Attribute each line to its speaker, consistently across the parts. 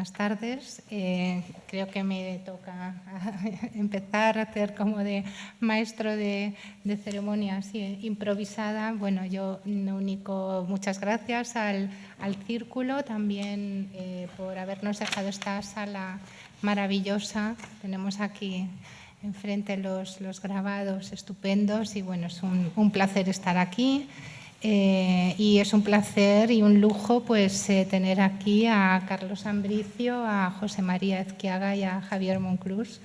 Speaker 1: buenas tardes. Creo que me toca empezar a hacer como de maestro de ceremonias improvisada. Bueno, yo lo único, muchas gracias al Círculo también por habernos dejado esta sala maravillosa. Tenemos aquí enfrente los grabados estupendos y bueno, es un placer estar aquí. Y es un placer y un lujo pues tener aquí a Carlos Ambricio, a José María Ezquiaga y a Javier Monclús.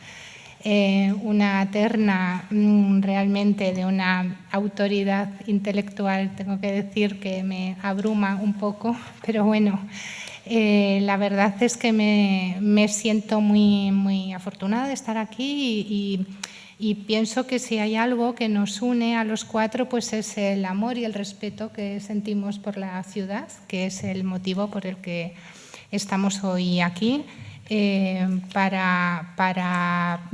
Speaker 1: Una terna realmente de una autoridad intelectual, tengo que decir que me abruma un poco, pero bueno, la verdad es que me siento muy afortunada de estar aquí y pienso que si hay algo que nos une a los cuatro, pues es el amor y el respeto que sentimos por la ciudad, que es el motivo por el que estamos hoy aquí, para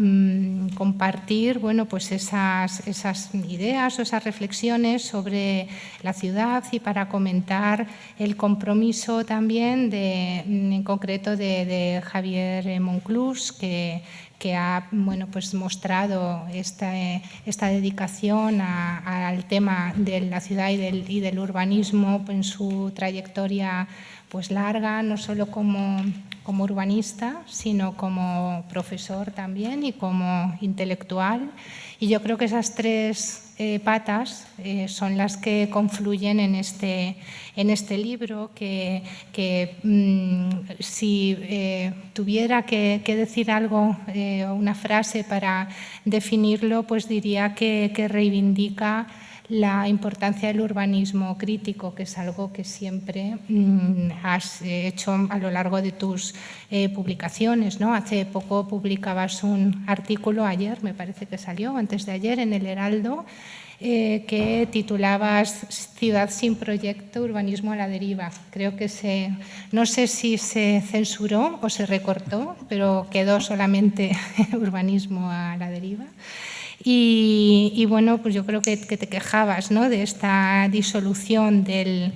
Speaker 1: compartir bueno, pues esas ideas o esas reflexiones sobre la ciudad y para comentar el compromiso también, en concreto, de Javier Monclús, que ha bueno, pues mostrado esta dedicación al tema de la ciudad y del urbanismo en su trayectoria pues larga, no solo como urbanista, sino como profesor también y como intelectual. Y yo creo que esas tres patas son las que confluyen en este libro, que si tuviera que decir algo, una frase para definirlo, pues diría que reivindica la importancia del urbanismo crítico, que es algo que siempre has hecho a lo largo de tus publicaciones, ¿no? Hace poco publicabas un artículo, ayer me parece que salió, antes de ayer, en El Heraldo, que titulabas Ciudad sin proyecto, urbanismo a la deriva. Creo que no sé si se censuró o se recortó, pero quedó solamente urbanismo a la deriva. Y bueno, pues yo creo que te quejabas, ¿no?, de esta disolución del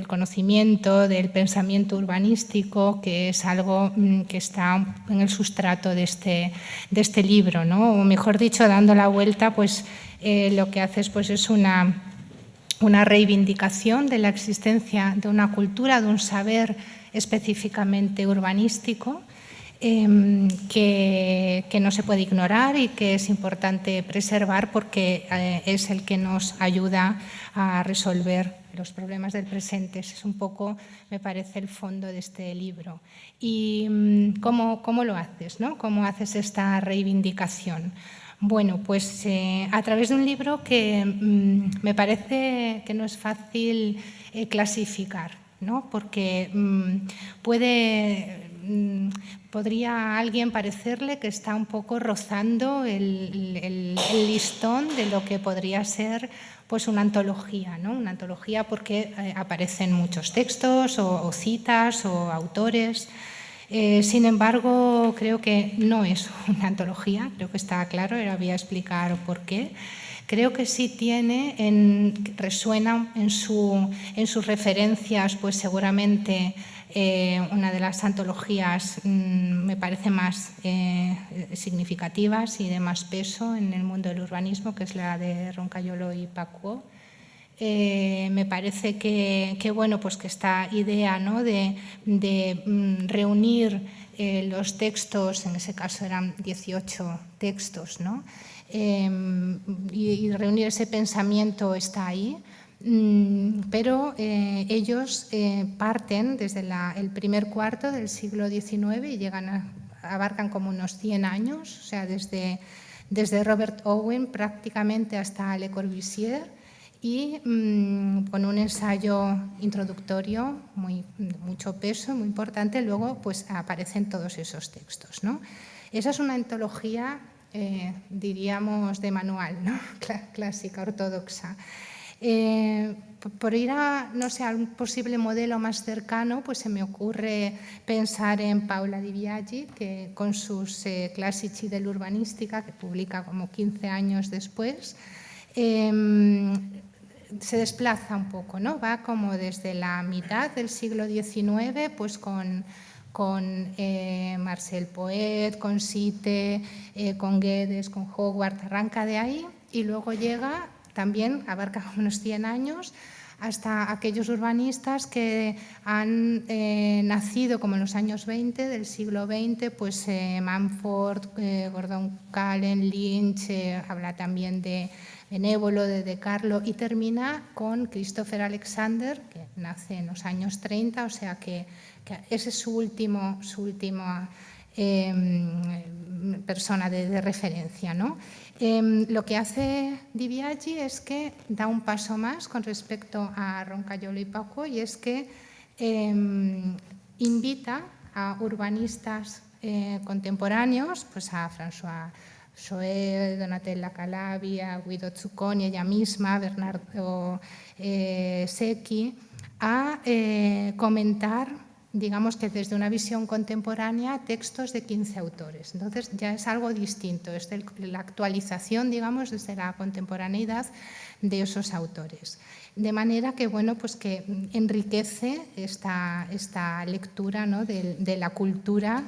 Speaker 1: conocimiento, del pensamiento urbanístico, que es algo que está en el sustrato de este libro, ¿no? O mejor dicho, dando la vuelta, pues lo que haces pues es una reivindicación de la existencia de una cultura, de un saber específicamente urbanístico, que no se puede ignorar y que es importante preservar porque es el que nos ayuda a resolver los problemas del presente. Ese es un poco, me parece, el fondo de este libro. ¿Y cómo lo haces, ¿no? ¿Cómo haces esta reivindicación? Bueno, pues a través de un libro que me parece que no es fácil clasificar, ¿no? Porque podría a alguien parecerle que está un poco rozando el listón de lo que podría ser pues una antología, ¿no? Una antología porque aparecen muchos textos o citas o autores. Sin embargo, creo que no es una antología, creo que está claro, ahora voy a explicar por qué. Creo que sí resuena en sus referencias, pues seguramente una de las antologías me parece más significativas y de más peso en el mundo del urbanismo, que es la de Roncayolo y Pacuó. Me parece que bueno, pues que esta idea, ¿no?, de reunir los textos, en ese caso eran 18 textos, ¿no?, y reunir ese pensamiento está ahí, pero ellos parten desde el primer cuarto del siglo XIX y abarcan como unos 100 años, o sea, desde Robert Owen prácticamente hasta Le Corbusier, y con un ensayo introductorio de mucho peso, muy importante, luego pues aparecen todos esos textos, ¿no? Esa es una antología, diríamos, de manual, ¿no?, clásica, ortodoxa. Por ir a un posible modelo más cercano, pues se me ocurre pensar en Paula Di Biagi, que con sus Classici dell'Urbanistica, que publica como 15 años después, se desplaza un poco, ¿no? Va como desde la mitad del siglo XIX, pues con Marcel Poet, con Sitte, con Guedes, con Howard, arranca de ahí y luego llega, también abarca unos 100 años, hasta aquellos urbanistas que han nacido como en los años 20 del siglo XX, pues Mumford, Gordon Cullen, Lynch, habla también de Benévolo, de Carlo, y termina con Christopher Alexander, que nace en los años 30, o sea que ese es su última persona de referencia, ¿no? Lo que hace Di Biagi es que da un paso más con respecto a Roncaiolo y Paco, y es que invita a urbanistas contemporáneos, pues a François Choët, Donatella Calabi, Guido Zucconi, ella misma, Bernardo Secchi, a comentar, digamos que desde una visión contemporánea, textos de 15 autores. Entonces ya es algo distinto, es la actualización, digamos, desde la contemporaneidad de esos autores. De manera que, bueno, pues que enriquece esta lectura, ¿no?, de la cultura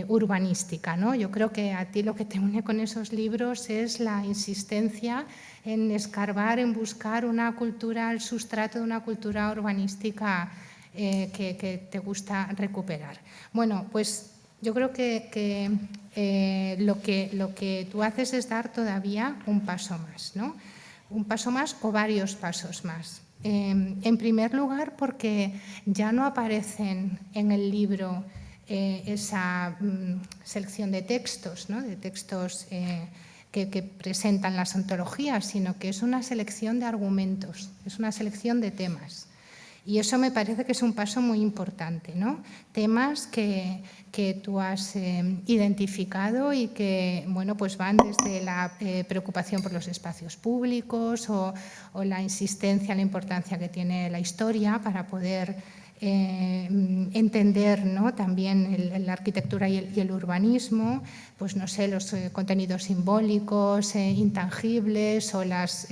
Speaker 1: urbanística, ¿no? Yo creo que a ti lo que te une con esos libros es la insistencia en escarbar, en buscar una cultura, el sustrato de una cultura urbanística que te gusta recuperar. Bueno, pues yo creo que lo que tú haces es dar todavía un paso más, ¿no? Un paso más o varios pasos más. En primer lugar, porque ya no aparecen en el libro esa selección de textos, ¿no?, de textos que presentan las ontologías, sino que es una selección de argumentos, es una selección de temas. Y eso me parece que es un paso muy importante, ¿no? Temas que tú has identificado y que, bueno, pues van desde la preocupación por los espacios públicos o la insistencia en la importancia que tiene la historia para poder entender, ¿no?, también la arquitectura y el urbanismo, pues no sé, los contenidos simbólicos, intangibles, o las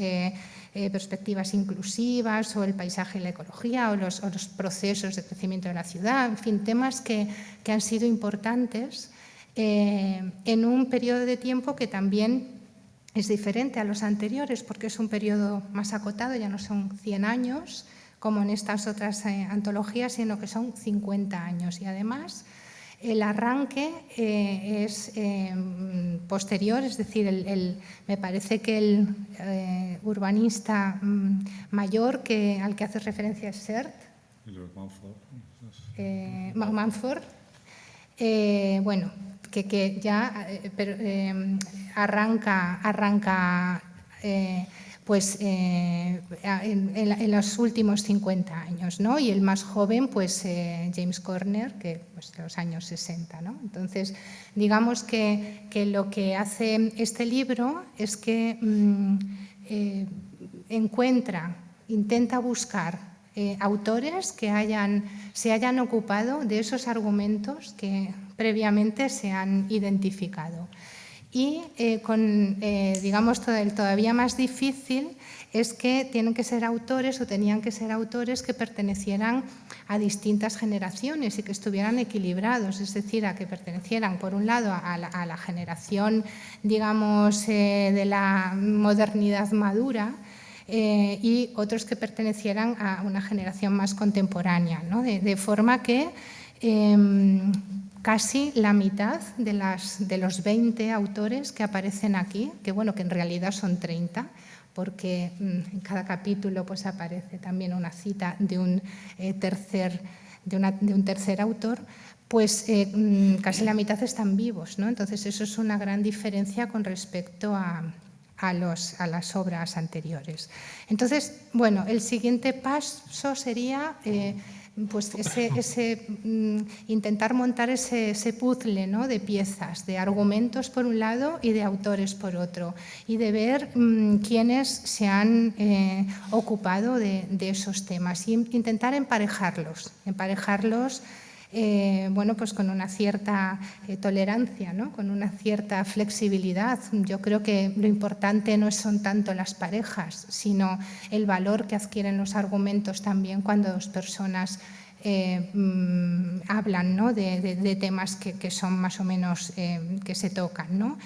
Speaker 1: perspectivas inclusivas, o el paisaje y la ecología, o los procesos de crecimiento de la ciudad, en fin, temas que han sido importantes en un periodo de tiempo que también es diferente a los anteriores, porque es un periodo más acotado, ya no son 100 años, como en estas otras antologías, sino que son 50 años. Y además el arranque es posterior, es decir, me parece que el urbanista mayor al que hace referencia es Sert, Mumford, bueno, que ya arranca pues en los últimos 50 años, ¿no? Y el más joven, pues James Corner, que pues de los años 60, ¿no? Entonces, digamos que lo que hace este libro es que intenta buscar autores que se hayan ocupado de esos argumentos que previamente se han identificado. Y digamos, todavía más difícil es que tienen que ser autores o tenían que ser autores que pertenecieran a distintas generaciones y que estuvieran equilibrados, es decir, a que pertenecieran, por un lado, a la generación, digamos, de la modernidad madura, y otros que pertenecieran a una generación más contemporánea, ¿no? De forma que casi la mitad de los 20 autores que aparecen aquí, que bueno, que en realidad son 30, porque en cada capítulo pues aparece también una cita de un tercer autor, pues casi la mitad están vivos, ¿no? Entonces eso es una gran diferencia con respecto a las obras anteriores. Entonces, bueno, el siguiente paso sería pues intentar montar ese puzzle, ¿no?, de piezas, de argumentos por un lado y de autores por otro, y de ver quiénes se han ocupado de esos temas, y intentar emparejarlos bueno, pues con una cierta tolerancia, ¿no? Con una cierta flexibilidad. Yo creo que lo importante no son tanto las parejas, sino el valor que adquieren los argumentos también cuando dos personas hablan, ¿no? de temas que son más o menos que se tocan, ¿no?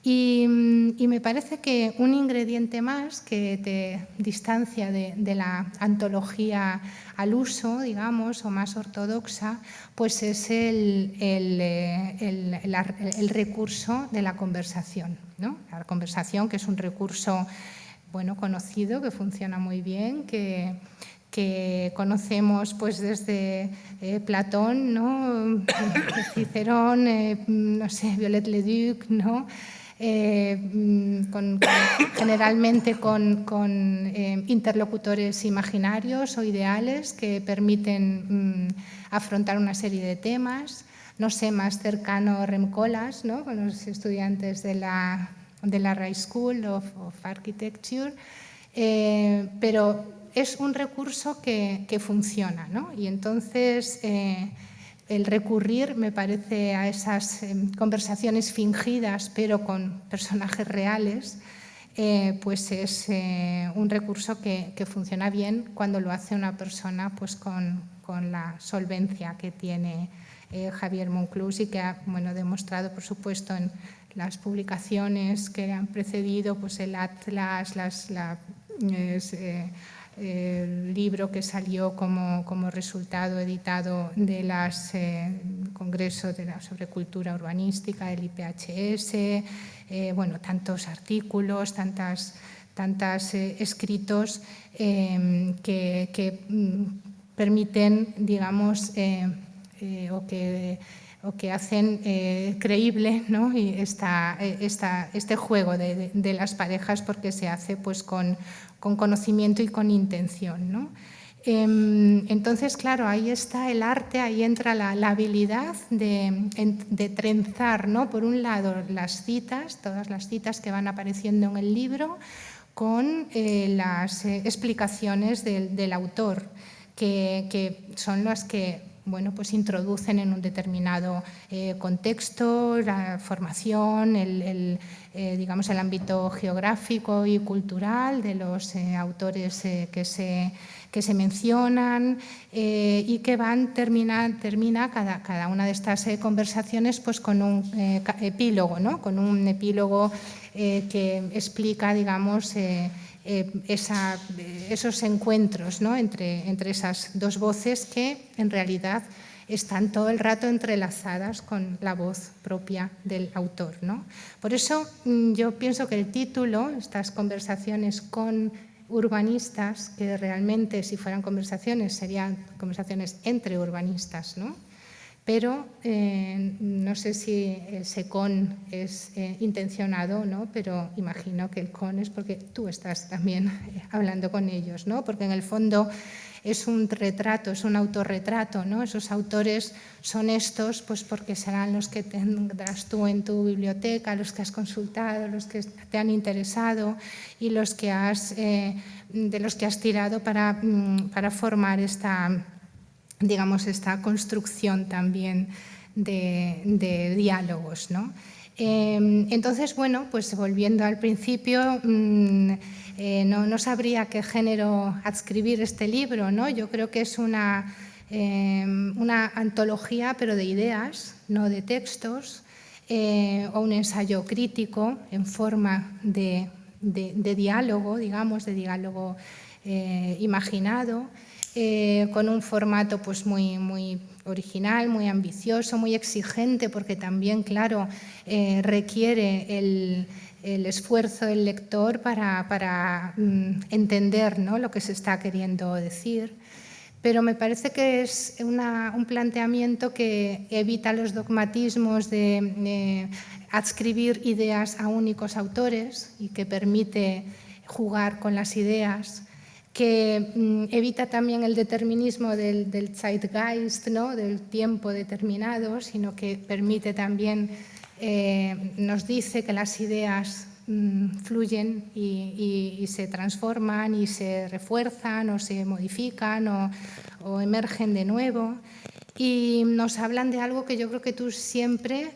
Speaker 1: Y me parece que un ingrediente más que te distancia de la antología al uso, digamos, o más ortodoxa, pues es el recurso de la conversación, ¿no? La conversación, que es un recurso, bueno, conocido, que funciona muy bien, que conocemos pues desde Platón, ¿no? Cicerón, no sé, Viollet-le-Duc, ¿no? Generalmente con interlocutores imaginarios o ideales que permiten afrontar una serie de temas. No sé, más cercano Rem Koolhaas, ¿no? Con los estudiantes de la High School of Architecture, pero es un recurso que funciona, ¿no? Y entonces el recurrir, me parece, a esas conversaciones fingidas pero con personajes reales, pues es un recurso que funciona bien cuando lo hace una persona pues con la solvencia que tiene Javier Monclús y que ha, bueno, demostrado, por supuesto, en las publicaciones que han precedido, pues el Atlas, el libro que salió como resultado editado de los congresos sobre cultura urbanística, del IPHS, bueno, tantos artículos, tantas escritos que permiten, digamos, o que hacen creíble, ¿no? Y este juego de las parejas, porque se hace pues con conocimiento y con intención, ¿no? Entonces, claro, ahí está el arte, ahí entra la habilidad de trenzar, ¿no? Por un lado, las citas, todas las citas que van apareciendo en el libro, con las explicaciones del autor, que son las que, bueno, pues introducen en un determinado contexto, la formación, digamos, el ámbito geográfico y cultural de los autores que se mencionan y que termina cada una de estas conversaciones pues con un epílogo, ¿no? Con un epílogo que explica, digamos, esos encuentros, ¿no? entre esas dos voces que en realidad están todo el rato entrelazadas con la voz propia del autor, ¿no? Por eso yo pienso que el título, estas conversaciones con urbanistas, que realmente si fueran conversaciones serían conversaciones entre urbanistas, ¿no? Pero no sé si ese con es intencionado o no, pero imagino que el con es porque tú estás también hablando con ellos, ¿no? Porque en el fondo es un retrato, es un autorretrato, ¿no? Esos autores son estos pues porque serán los que tendrás tú en tu biblioteca, los que has consultado, los que te han interesado y los que de los que has tirado para formar digamos, esta construcción también de diálogos, ¿no? Entonces, bueno, pues volviendo al principio, no sabría qué género adscribir este libro, ¿no? Yo creo que es una antología, pero de ideas, no de textos, o un ensayo crítico en forma de diálogo, digamos, de diálogo imaginado, con un formato pues muy original, muy ambicioso, muy exigente, porque también, claro, requiere el esfuerzo del lector para entender, ¿no? Lo que se está queriendo decir. Pero me parece que es un planteamiento que evita los dogmatismos de adscribir ideas a únicos autores y que permite jugar con las ideas, que evita también el determinismo del zeitgeist, ¿no? Del tiempo determinado, sino que permite también, nos dice que las ideas fluyen y se transforman y se refuerzan o se modifican o emergen de nuevo. Y nos hablan de algo que yo creo que tú siempre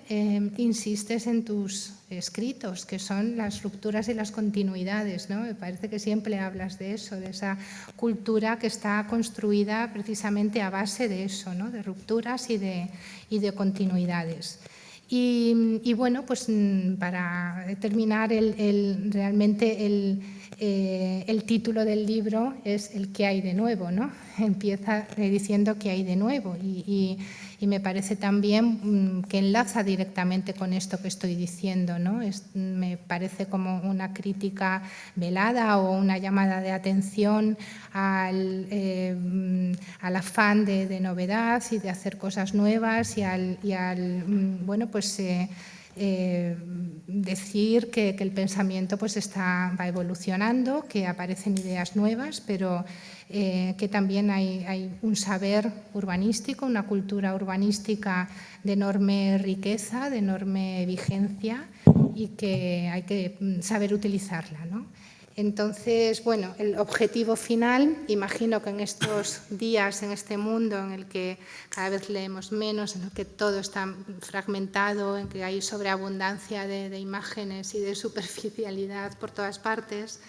Speaker 1: insistes en tus escritos, que son las rupturas y las continuidades, ¿no? Me parece que siempre hablas de eso, de esa cultura que está construida precisamente a base de eso, ¿no? De rupturas y de continuidades. Y bueno, pues para terminar, realmente el título del libro es El qué hay de nuevo, ¿no? Empieza diciendo qué hay de nuevo y me parece también que enlaza directamente con esto que estoy diciendo, ¿no? Me parece como una crítica velada o una llamada de atención al afán de novedad y de hacer cosas nuevas y al bueno, pues decir que el pensamiento pues va evolucionando, que aparecen ideas nuevas, pero que también hay un saber urbanístico, una cultura urbanística de enorme riqueza, de enorme vigencia y que hay que saber utilizarla, ¿no? Entonces, bueno, el objetivo final, imagino que en estos días, en este mundo en el que cada vez leemos menos, en el que todo está fragmentado, en que hay sobreabundancia de imágenes y de superficialidad por todas partes,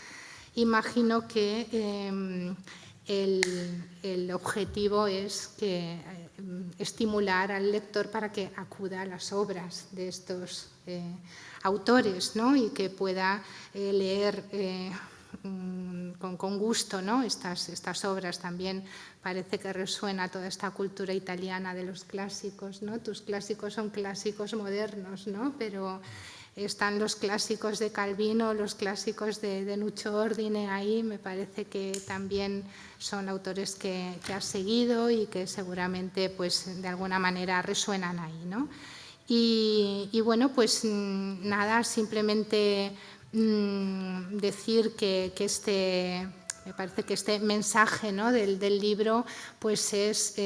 Speaker 1: imagino que el objetivo es estimular al lector para que acuda a las obras de estos autores, ¿no? Y que pueda leer con gusto, ¿no? estas obras. También parece que resuena toda esta cultura italiana de los clásicos, ¿no? Tus clásicos son clásicos modernos, ¿no? Pero están los clásicos de Calvino, los clásicos de Nuccio Ordine ahí, me parece que también son autores que has seguido y que seguramente pues, de alguna manera resuenan ahí, ¿no? Y bueno, pues nada, simplemente decir que me parece que este mensaje, ¿no? del libro pues es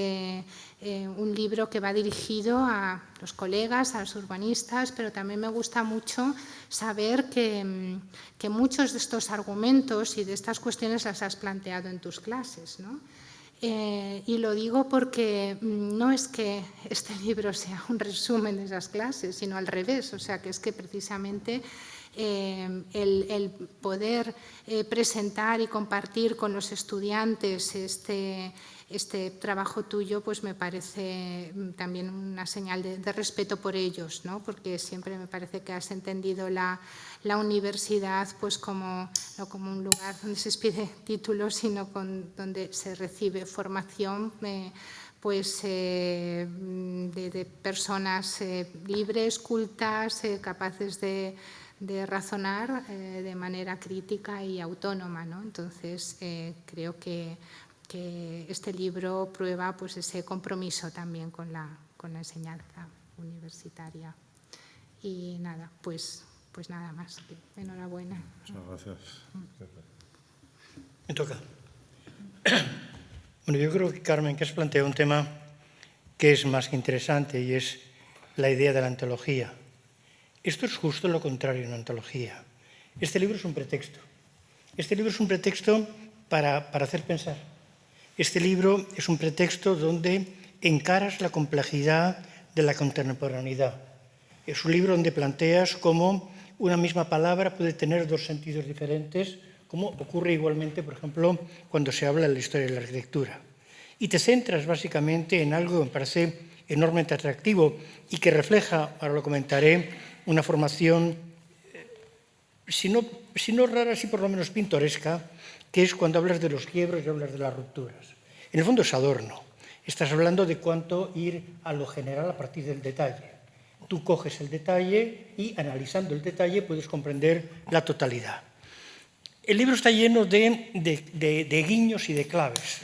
Speaker 1: un libro que va dirigido a los colegas, a los urbanistas, pero también me gusta mucho saber que muchos de estos argumentos y de estas cuestiones las has planteado en tus clases, ¿no? Y lo digo porque no es que este libro sea un resumen de esas clases, sino al revés, o sea, que es que precisamente el poder presentar y compartir con los estudiantes este trabajo tuyo, pues me parece también una señal de respeto por ellos, ¿no? Porque siempre me parece que has entendido la universidad pues no como un lugar donde se expide títulos, sino donde se recibe formación pues, de personas libres, cultas, capaces de razonar de manera crítica y autónoma, ¿no? Entonces, creo que este libro prueba pues, ese compromiso también con la enseñanza universitaria. Y nada, pues nada más. Enhorabuena.
Speaker 2: Muchas gracias.
Speaker 3: Me toca. Bueno, yo creo que, Carmen, que has planteado un tema que es más que interesante y es la idea de la antología. Esto es justo lo contrario de una antología. Este libro es un pretexto. Este libro es un pretexto para hacer pensar. Este libro es un pretexto donde encaras la complejidad de la contemporaneidad. Es un libro donde planteas cómo una misma palabra puede tener dos sentidos diferentes, como ocurre igualmente, por ejemplo, cuando se habla de la historia de la arquitectura. Y te centras básicamente en algo que me parece enormemente atractivo y que refleja, ahora lo comentaré, una formación, si no rara, sí por lo menos pintoresca, que es cuando hablas de los quiebros y hablas de las rupturas. En el fondo es Adorno. Estás hablando de cuánto ir a lo general a partir del detalle. Tú coges el detalle y, analizando el detalle, puedes comprender la totalidad. El libro está lleno de guiños y de claves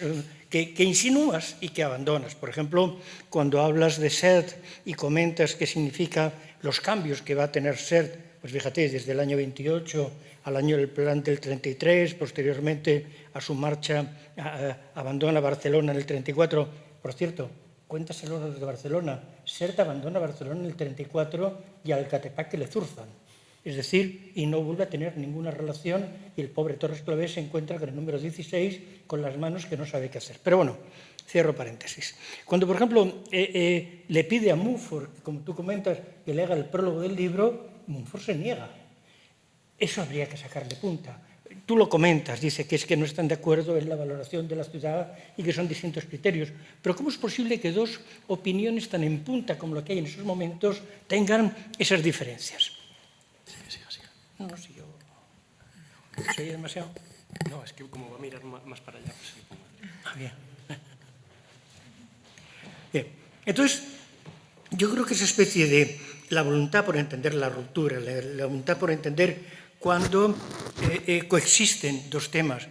Speaker 3: que insinúas y que abandonas. Por ejemplo, cuando hablas de Sert y comentas qué significa los cambios que va a tener Sert, pues fíjate, desde el año 28 al año del plan del 33, posteriormente a su marcha, abandona Barcelona en el 34. Por cierto, cuéntaselo desde Barcelona. Sert abandona Barcelona en el 34 y al Catepec que le zurzan. Es decir, y no vuelve a tener ninguna relación y el pobre Torres Clavé se encuentra con el número 16 con las manos que no sabe qué hacer. Pero bueno, Cierro paréntesis. Cuando, por ejemplo, le pide a Mumford, como tú comentas, que le haga el prólogo del libro, Mumford se niega. Eso habría que sacarle punta. Tú lo comentas, dice que es que no están de acuerdo en la valoración de la ciudad y que son distintos criterios. Pero ¿cómo es posible que dos opiniones tan en punta como lo que hay en esos momentos tengan esas diferencias?
Speaker 2: Siga.
Speaker 3: No, si yo... ¿Soy demasiado?
Speaker 2: No, es que como va a mirar más para allá. Pues sí.
Speaker 3: Bien. Bien. Entonces, yo creo que esa especie de la voluntad por entender la ruptura, la voluntad por entender cuando coexisten dos temas.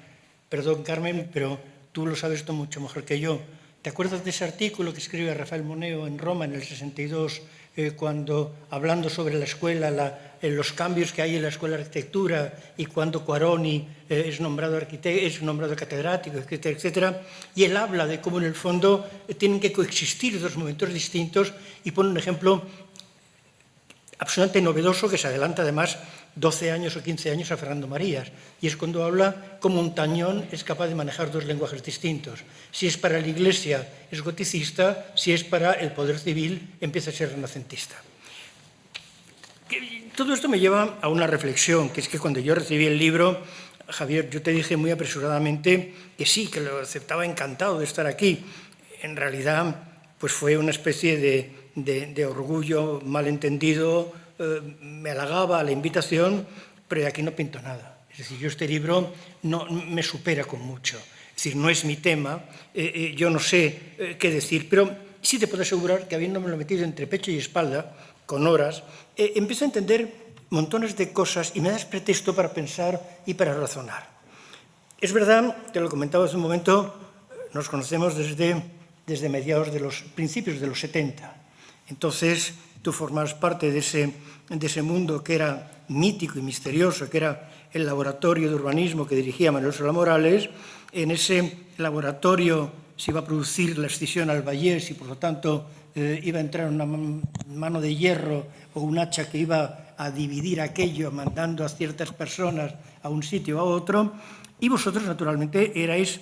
Speaker 3: Perdón, Carmen, pero tú lo sabes esto mucho mejor que yo. ¿Te acuerdas de ese artículo que escribe Rafael Moneo en Roma en el 62, cuando, hablando sobre la escuela, los cambios que hay en la escuela de arquitectura, y cuando Quaroni es nombrado catedrático, etcétera, etcétera, y él habla de cómo en el fondo tienen que coexistir dos momentos distintos, y pone un ejemplo absolutamente novedoso que se adelanta además 12 años o 15 años a Fernando Marías, y es cuando habla cómo Montañón es capaz de manejar dos lenguajes distintos. Si es para la Iglesia es goticista, si es para el poder civil empieza a ser renacentista. Todo esto me lleva a una reflexión, que es que cuando yo recibí el libro, Javier, yo te dije muy apresuradamente que sí, que lo aceptaba encantado de estar aquí. En realidad, pues fue una especie de orgullo malentendido, me halagaba la invitación, pero de aquí no pinto nada. Es decir, yo este libro no me supera con mucho. Es decir, no es mi tema, yo no sé qué decir, pero sí te puedo asegurar que habiéndome lo metido entre pecho y espalda, con horas, empiezo a entender montones de cosas y me das pretexto para pensar y para razonar. Es verdad, te lo comentaba hace un momento, nos conocemos desde mediados de los principios de los 70. Entonces, tú formabas parte de ese mundo que era mítico y misterioso, que era el laboratorio de urbanismo que dirigía Manuel Solá Morales. En ese laboratorio se iba a producir la escisión al Vallés y, por lo tanto, iba a entrar una mano de hierro o un hacha que iba a dividir aquello, mandando a ciertas personas a un sitio o a otro. Y vosotros, naturalmente, erais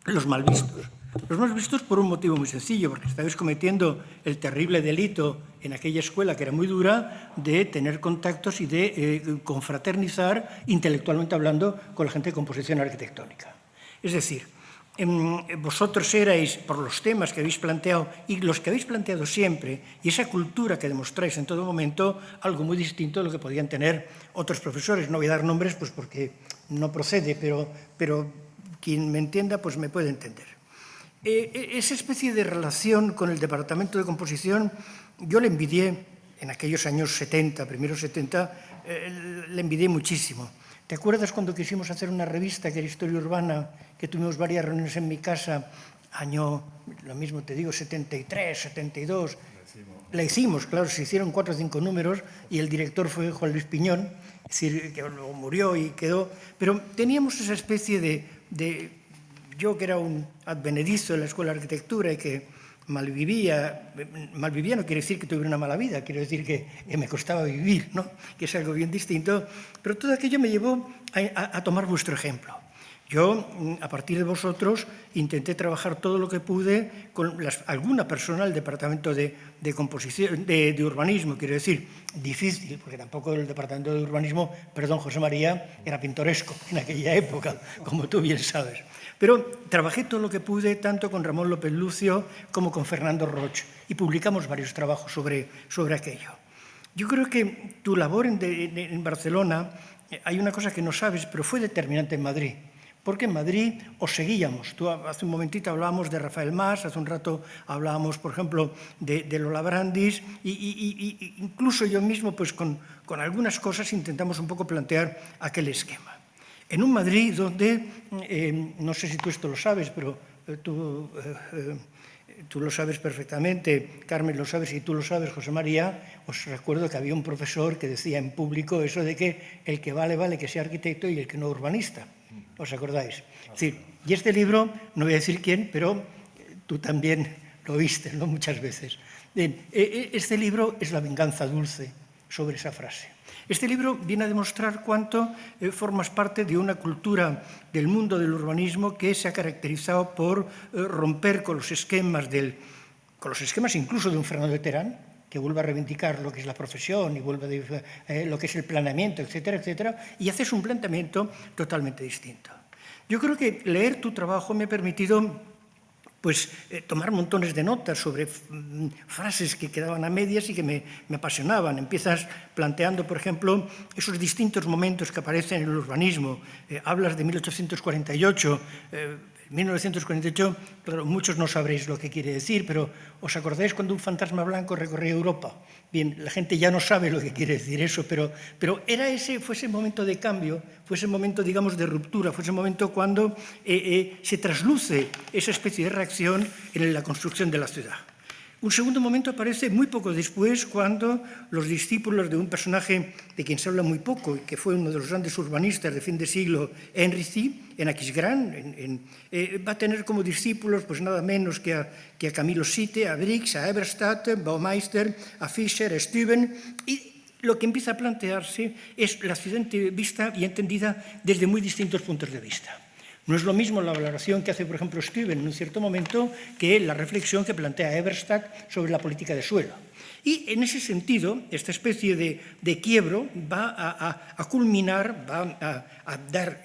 Speaker 3: los mal vistos. Los más vistos por un motivo muy sencillo, porque estabais cometiendo el terrible delito en aquella escuela, que era muy dura, de tener contactos y de confraternizar, intelectualmente hablando, con la gente de composición arquitectónica. Es decir, vosotros erais, por los temas que habéis planteado y los que habéis planteado siempre, y esa cultura que demostráis en todo momento, algo muy distinto de lo que podían tener otros profesores. No voy a dar nombres pues porque no procede, pero quien me entienda pues me puede entender. Esa especie de relación con el departamento de composición, yo le envidié en aquellos años 70, primeros 70, le envidié muchísimo. ¿Te acuerdas cuando quisimos hacer una revista que era Historia Urbana, que tuvimos varias reuniones en mi casa, año, lo mismo te digo, 73, 72? La hicimos, claro, se hicieron 4 o 5 números y el director fue Juan Luis Piñón, es decir, que luego murió y quedó, pero teníamos esa especie de yo que era un advenedizo en la escuela de arquitectura y que malvivía no quiere decir que tuviera una mala vida, quiere decir que me costaba vivir, ¿no? Que es algo bien distinto, pero todo aquello me llevó a tomar vuestro ejemplo. Yo, a partir de vosotros, intenté trabajar todo lo que pude con alguna persona del departamento de composición, de urbanismo, quiero decir, difícil, porque tampoco el departamento de urbanismo, perdón, José María, era pintoresco en aquella época, como tú bien sabes. Pero trabajé todo lo que pude, tanto con Ramón López Lucio como con Fernando Roch, y publicamos varios trabajos sobre aquello. Yo creo que tu labor en Barcelona, hay una cosa que no sabes, pero fue determinante en Madrid. Porque en Madrid os seguíamos. Tú hace un momentito hablábamos de Rafael Mas, hace un rato hablábamos, por ejemplo, de Lola Brandis, y incluso yo mismo, pues con algunas cosas intentamos un poco plantear aquel esquema. En un Madrid donde, no sé si tú esto lo sabes, pero tú lo sabes perfectamente, Carmen lo sabes y tú lo sabes, José María, os recuerdo que había un profesor que decía en público eso de que el que vale, vale que sea arquitecto y el que no urbanista. ¿Os acordáis? Sí. Y este libro, no voy a decir quién, pero tú también lo viste, ¿no? Muchas veces. Bien, este libro es La venganza dulce sobre esa frase. Este libro viene a demostrar cuánto formas parte de una cultura del mundo del urbanismo que se ha caracterizado por romper con los esquemas incluso de un Fernando de Terán, que vuelve a reivindicar lo que es la profesión y vuelve a lo que es el planeamiento, etcétera, etcétera, y haces un planteamiento totalmente distinto. Yo creo que leer tu trabajo me ha permitido tomar montones de notas sobre frases que quedaban a medias y que me apasionaban. Empiezas planteando, por ejemplo, esos distintos momentos que aparecen en el urbanismo. Hablas de 1848. 1948, claro, muchos no sabréis lo que quiere decir, pero ¿os acordáis cuando un fantasma blanco recorría Europa? Bien, la gente ya no sabe lo que quiere decir eso, pero fue ese momento de cambio, fue ese momento, digamos, de ruptura, fue ese momento cuando se trasluce esa especie de reacción en la construcción de la ciudad. Un segundo momento aparece muy poco después, cuando los discípulos de un personaje de quien se habla muy poco, y que fue uno de los grandes urbanistas de fin de siglo, Henry, en Aquisgrán, va a tener como discípulos pues nada menos que a Camilo Sitte, a Brix, a Eberstadt, a Baumeister, a Fischer, a Stüben, y lo que empieza a plantearse es la ciudad vista y entendida desde muy distintos puntos de vista. No es lo mismo la valoración que hace, por ejemplo, Stüben en un cierto momento que la reflexión que plantea Eberstadt sobre la política de suelo. Y en ese sentido, esta especie de quiebro va a culminar, va a dar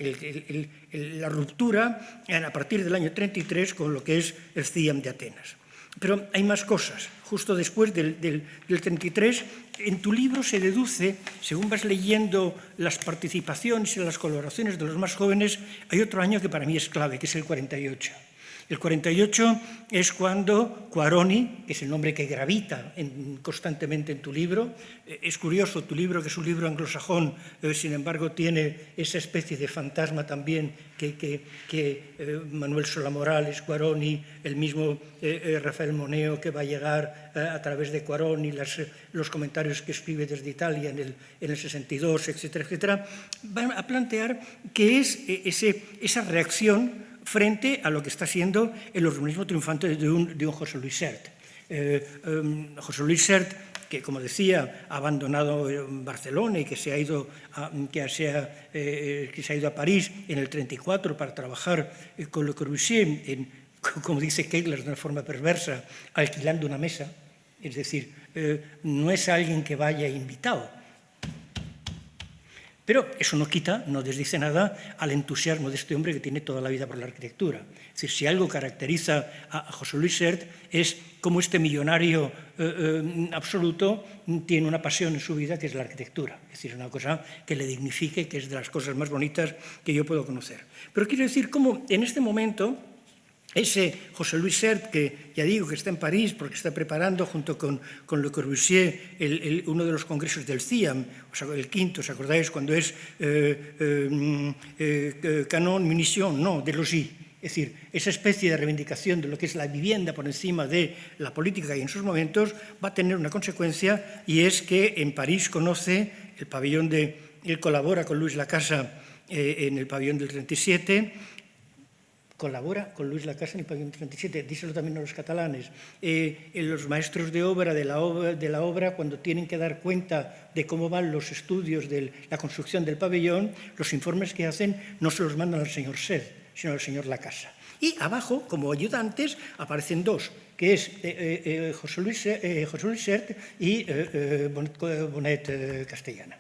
Speaker 3: la ruptura a partir del año 33 con lo que es el CIAM de Atenas. Pero hay más cosas. Justo después del 33, en tu libro se deduce, según vas leyendo las participaciones y las colaboraciones de los más jóvenes, hay otro año que para mí es clave, que es el 48. El 48 es cuando Quaroni, que es el nombre que gravita constantemente en tu libro, es curioso, tu libro, que es un libro anglosajón, sin embargo tiene esa especie de fantasma también que Manuel Solá Morales, Quaroni, el mismo Rafael Moneo, que va a llegar a través de Quaroni, los comentarios que escribe desde Italia en el 62, etcétera, etcétera, van a plantear qué es esa reacción frente a lo que está siendo el urbanismo triunfante de un José Luis Sert. José Luis Sert, que, como decía, ha abandonado Barcelona y que se ha ido a París en el 34 para trabajar con Le Corbusier, como dice Kegler de una forma perversa, alquilando una mesa. Es decir, no es alguien que vaya invitado. Pero eso no quita, no desdice nada al entusiasmo de este hombre que tiene toda la vida por la arquitectura. Es decir, si algo caracteriza a José Luis Sert es cómo este millonario absoluto tiene una pasión en su vida, que es la arquitectura. Es decir, una cosa que le dignifique, que es de las cosas más bonitas que yo puedo conocer. Pero quiero decir cómo en este momento ese José Luis Sert, que ya digo que está en París porque está preparando junto con Le Corbusier uno de los congresos del CIAM, o sea, el quinto, ¿os acordáis? Cuando es Canon, Munition, no, de Logis. Es decir, esa especie de reivindicación de lo que es la vivienda por encima de la política y en sus momentos va a tener una consecuencia, y es que en París conoce el pabellón él colabora con Luis Lacasa en el pabellón del 37, colabora con Luis Lacasa en el pabellón 37, díselo también a los catalanes. Los maestros de obra de la obra, cuando tienen que dar cuenta de cómo van los estudios de la construcción del pabellón, los informes que hacen no se los mandan al señor Sert, sino al señor Lacasa. Y abajo, como ayudantes, aparecen dos, que es José Luis Sert y Bonet Castellana.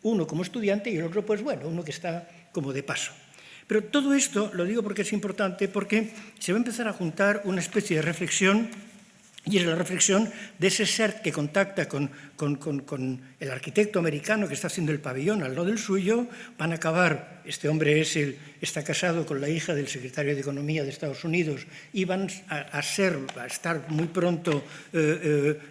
Speaker 3: Uno como estudiante y el otro, pues bueno, uno que está como de paso. Pero todo esto lo digo porque es importante, porque se va a empezar a juntar una especie de reflexión, y es la reflexión de ese Sert que contacta con el arquitecto americano que está haciendo el pabellón al lado del suyo. Van a acabar, este hombre está casado con la hija del secretario de Economía de Estados Unidos, y van a estar muy pronto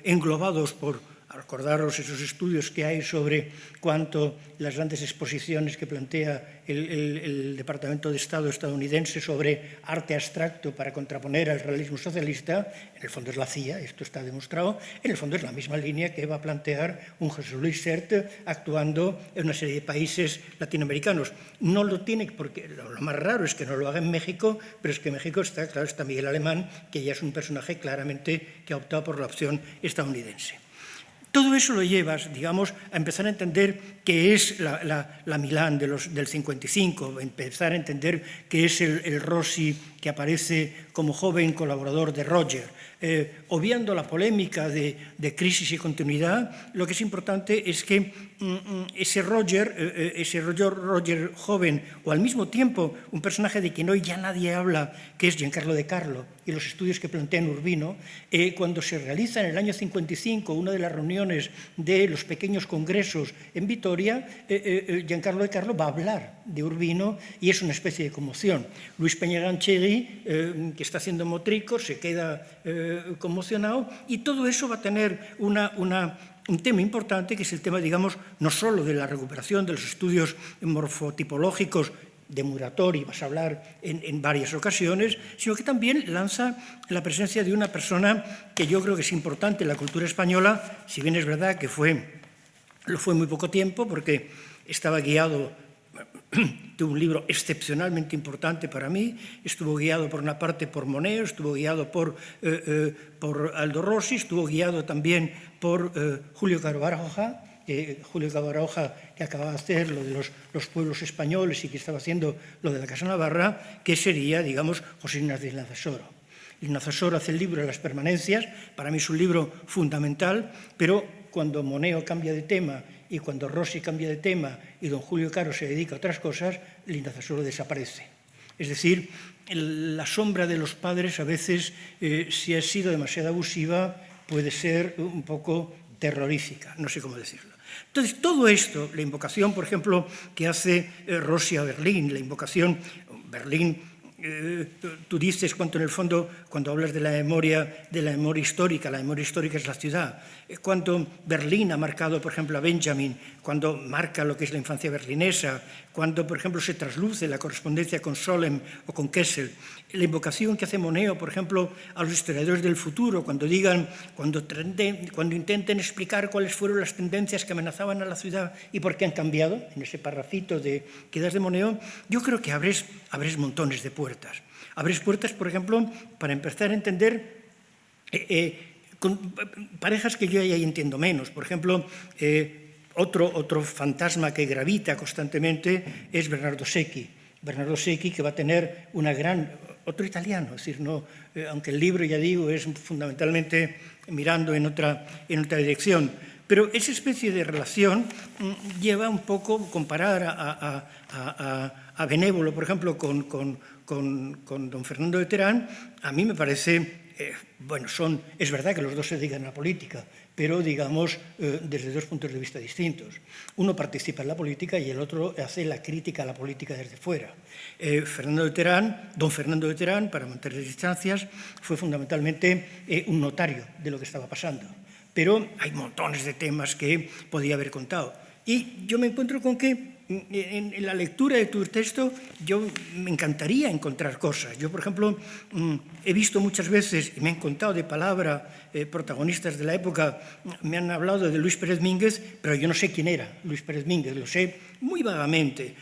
Speaker 3: englobados por... Recordaros esos estudios que hay sobre cuánto las grandes exposiciones que plantea el Departamento de Estado estadounidense sobre arte abstracto para contraponer al realismo socialista, en el fondo es la CIA, esto está demostrado, en el fondo es la misma línea que va a plantear un José Luis Sert actuando en una serie de países latinoamericanos. No lo tiene, porque lo más raro es que no lo haga en México, pero es que en México está Miguel Alemán, que ya es un personaje claramente que ha optado por la opción estadounidense. Todo eso lo llevas, digamos, a empezar a entender qué es la Milán del 55, empezar a entender qué es el Rossi que aparece como joven colaborador de Roger. Obviando la polémica de crisis y continuidad, lo que es importante es que ese Roger joven, o al mismo tiempo un personaje de quien hoy ya nadie habla, que es Giancarlo De Carlo, y los estudios que plantea en Urbino, cuando se realiza en el año 55 una de las reuniones de los pequeños congresos en Vitoria, Giancarlo De Carlo va a hablar de Urbino y es una especie de conmoción. Luis Peña Ganchegui, que está haciendo Motrico, se queda conmocionado, y todo eso va a tener un tema importante, que es el tema, digamos, no solo de la recuperación de los estudios morfotipológicos de Muratori, vas a hablar en varias ocasiones, sino que también lanza la presencia de una persona que yo creo que es importante en la cultura española, si bien es verdad que lo fue muy poco tiempo, porque estaba guiado de un libro excepcionalmente importante para mí, estuvo guiado por una parte por Moneo, estuvo guiado por Aldo Rossi, estuvo guiado también por Julio Caro Baroja, que acababa de hacer lo de los pueblos españoles y que estaba haciendo lo de la Casa Navarra, que sería, digamos, José Ignacio Linazasoro. Linazasoro hace el libro de las permanencias, para mí es un libro fundamental, pero cuando Moneo cambia de tema y cuando Rossi cambia de tema y don Julio Caro se dedica a otras cosas, Linazasoro desaparece. Es decir, la sombra de los padres a veces, si ha sido demasiado abusiva, puede ser un poco terrorífica, no sé cómo decirlo. Entonces, todo esto, la invocación, por ejemplo, que hace Rossi a Berlín, la invocación, Berlín, tú dices cuánto en el fondo, cuando hablas de la memoria histórica, la memoria histórica es la ciudad, cuánto Berlín ha marcado, por ejemplo, a Benjamin, cuando marca lo que es la infancia berlinesa, cuando, por ejemplo, se trasluce la correspondencia con Solem o con Kessel, la invocación que hace Moneo, por ejemplo, a los historiadores del futuro, cuando intenten explicar cuáles fueron las tendencias que amenazaban a la ciudad y por qué han cambiado, en ese parrafito que das de Moneo, yo creo que abres montones de puertas. Abres puertas, por ejemplo, para empezar a entender con parejas que yo ya entiendo menos. Por ejemplo, otro fantasma que gravita constantemente es Bernardo Secchi. Bernardo Secchi, que va a tener otro italiano, es decir, no, aunque el libro, ya digo, es fundamentalmente mirando en otra dirección. Pero esa especie de relación lleva un poco comparar a Benévolo, por ejemplo, con don Fernando de Terán. A mí me parece, es verdad que los dos se dedican a la política, pero digamos desde dos puntos de vista distintos. Uno participa en la política y el otro hace la crítica a la política desde fuera. Don Fernando de Terán, para mantener distancias, fue fundamentalmente un notario de lo que estaba pasando. Pero hay montones de temas que podía haber contado. Y yo me encuentro con que en la lectura de tu texto me encantaría encontrar cosas. Yo, por ejemplo, he visto muchas veces, y me han contado de palabra protagonistas de la época, me han hablado de Luis Pérez Mínguez, pero yo no sé quién era Luis Pérez Mínguez, lo sé muy vagamente.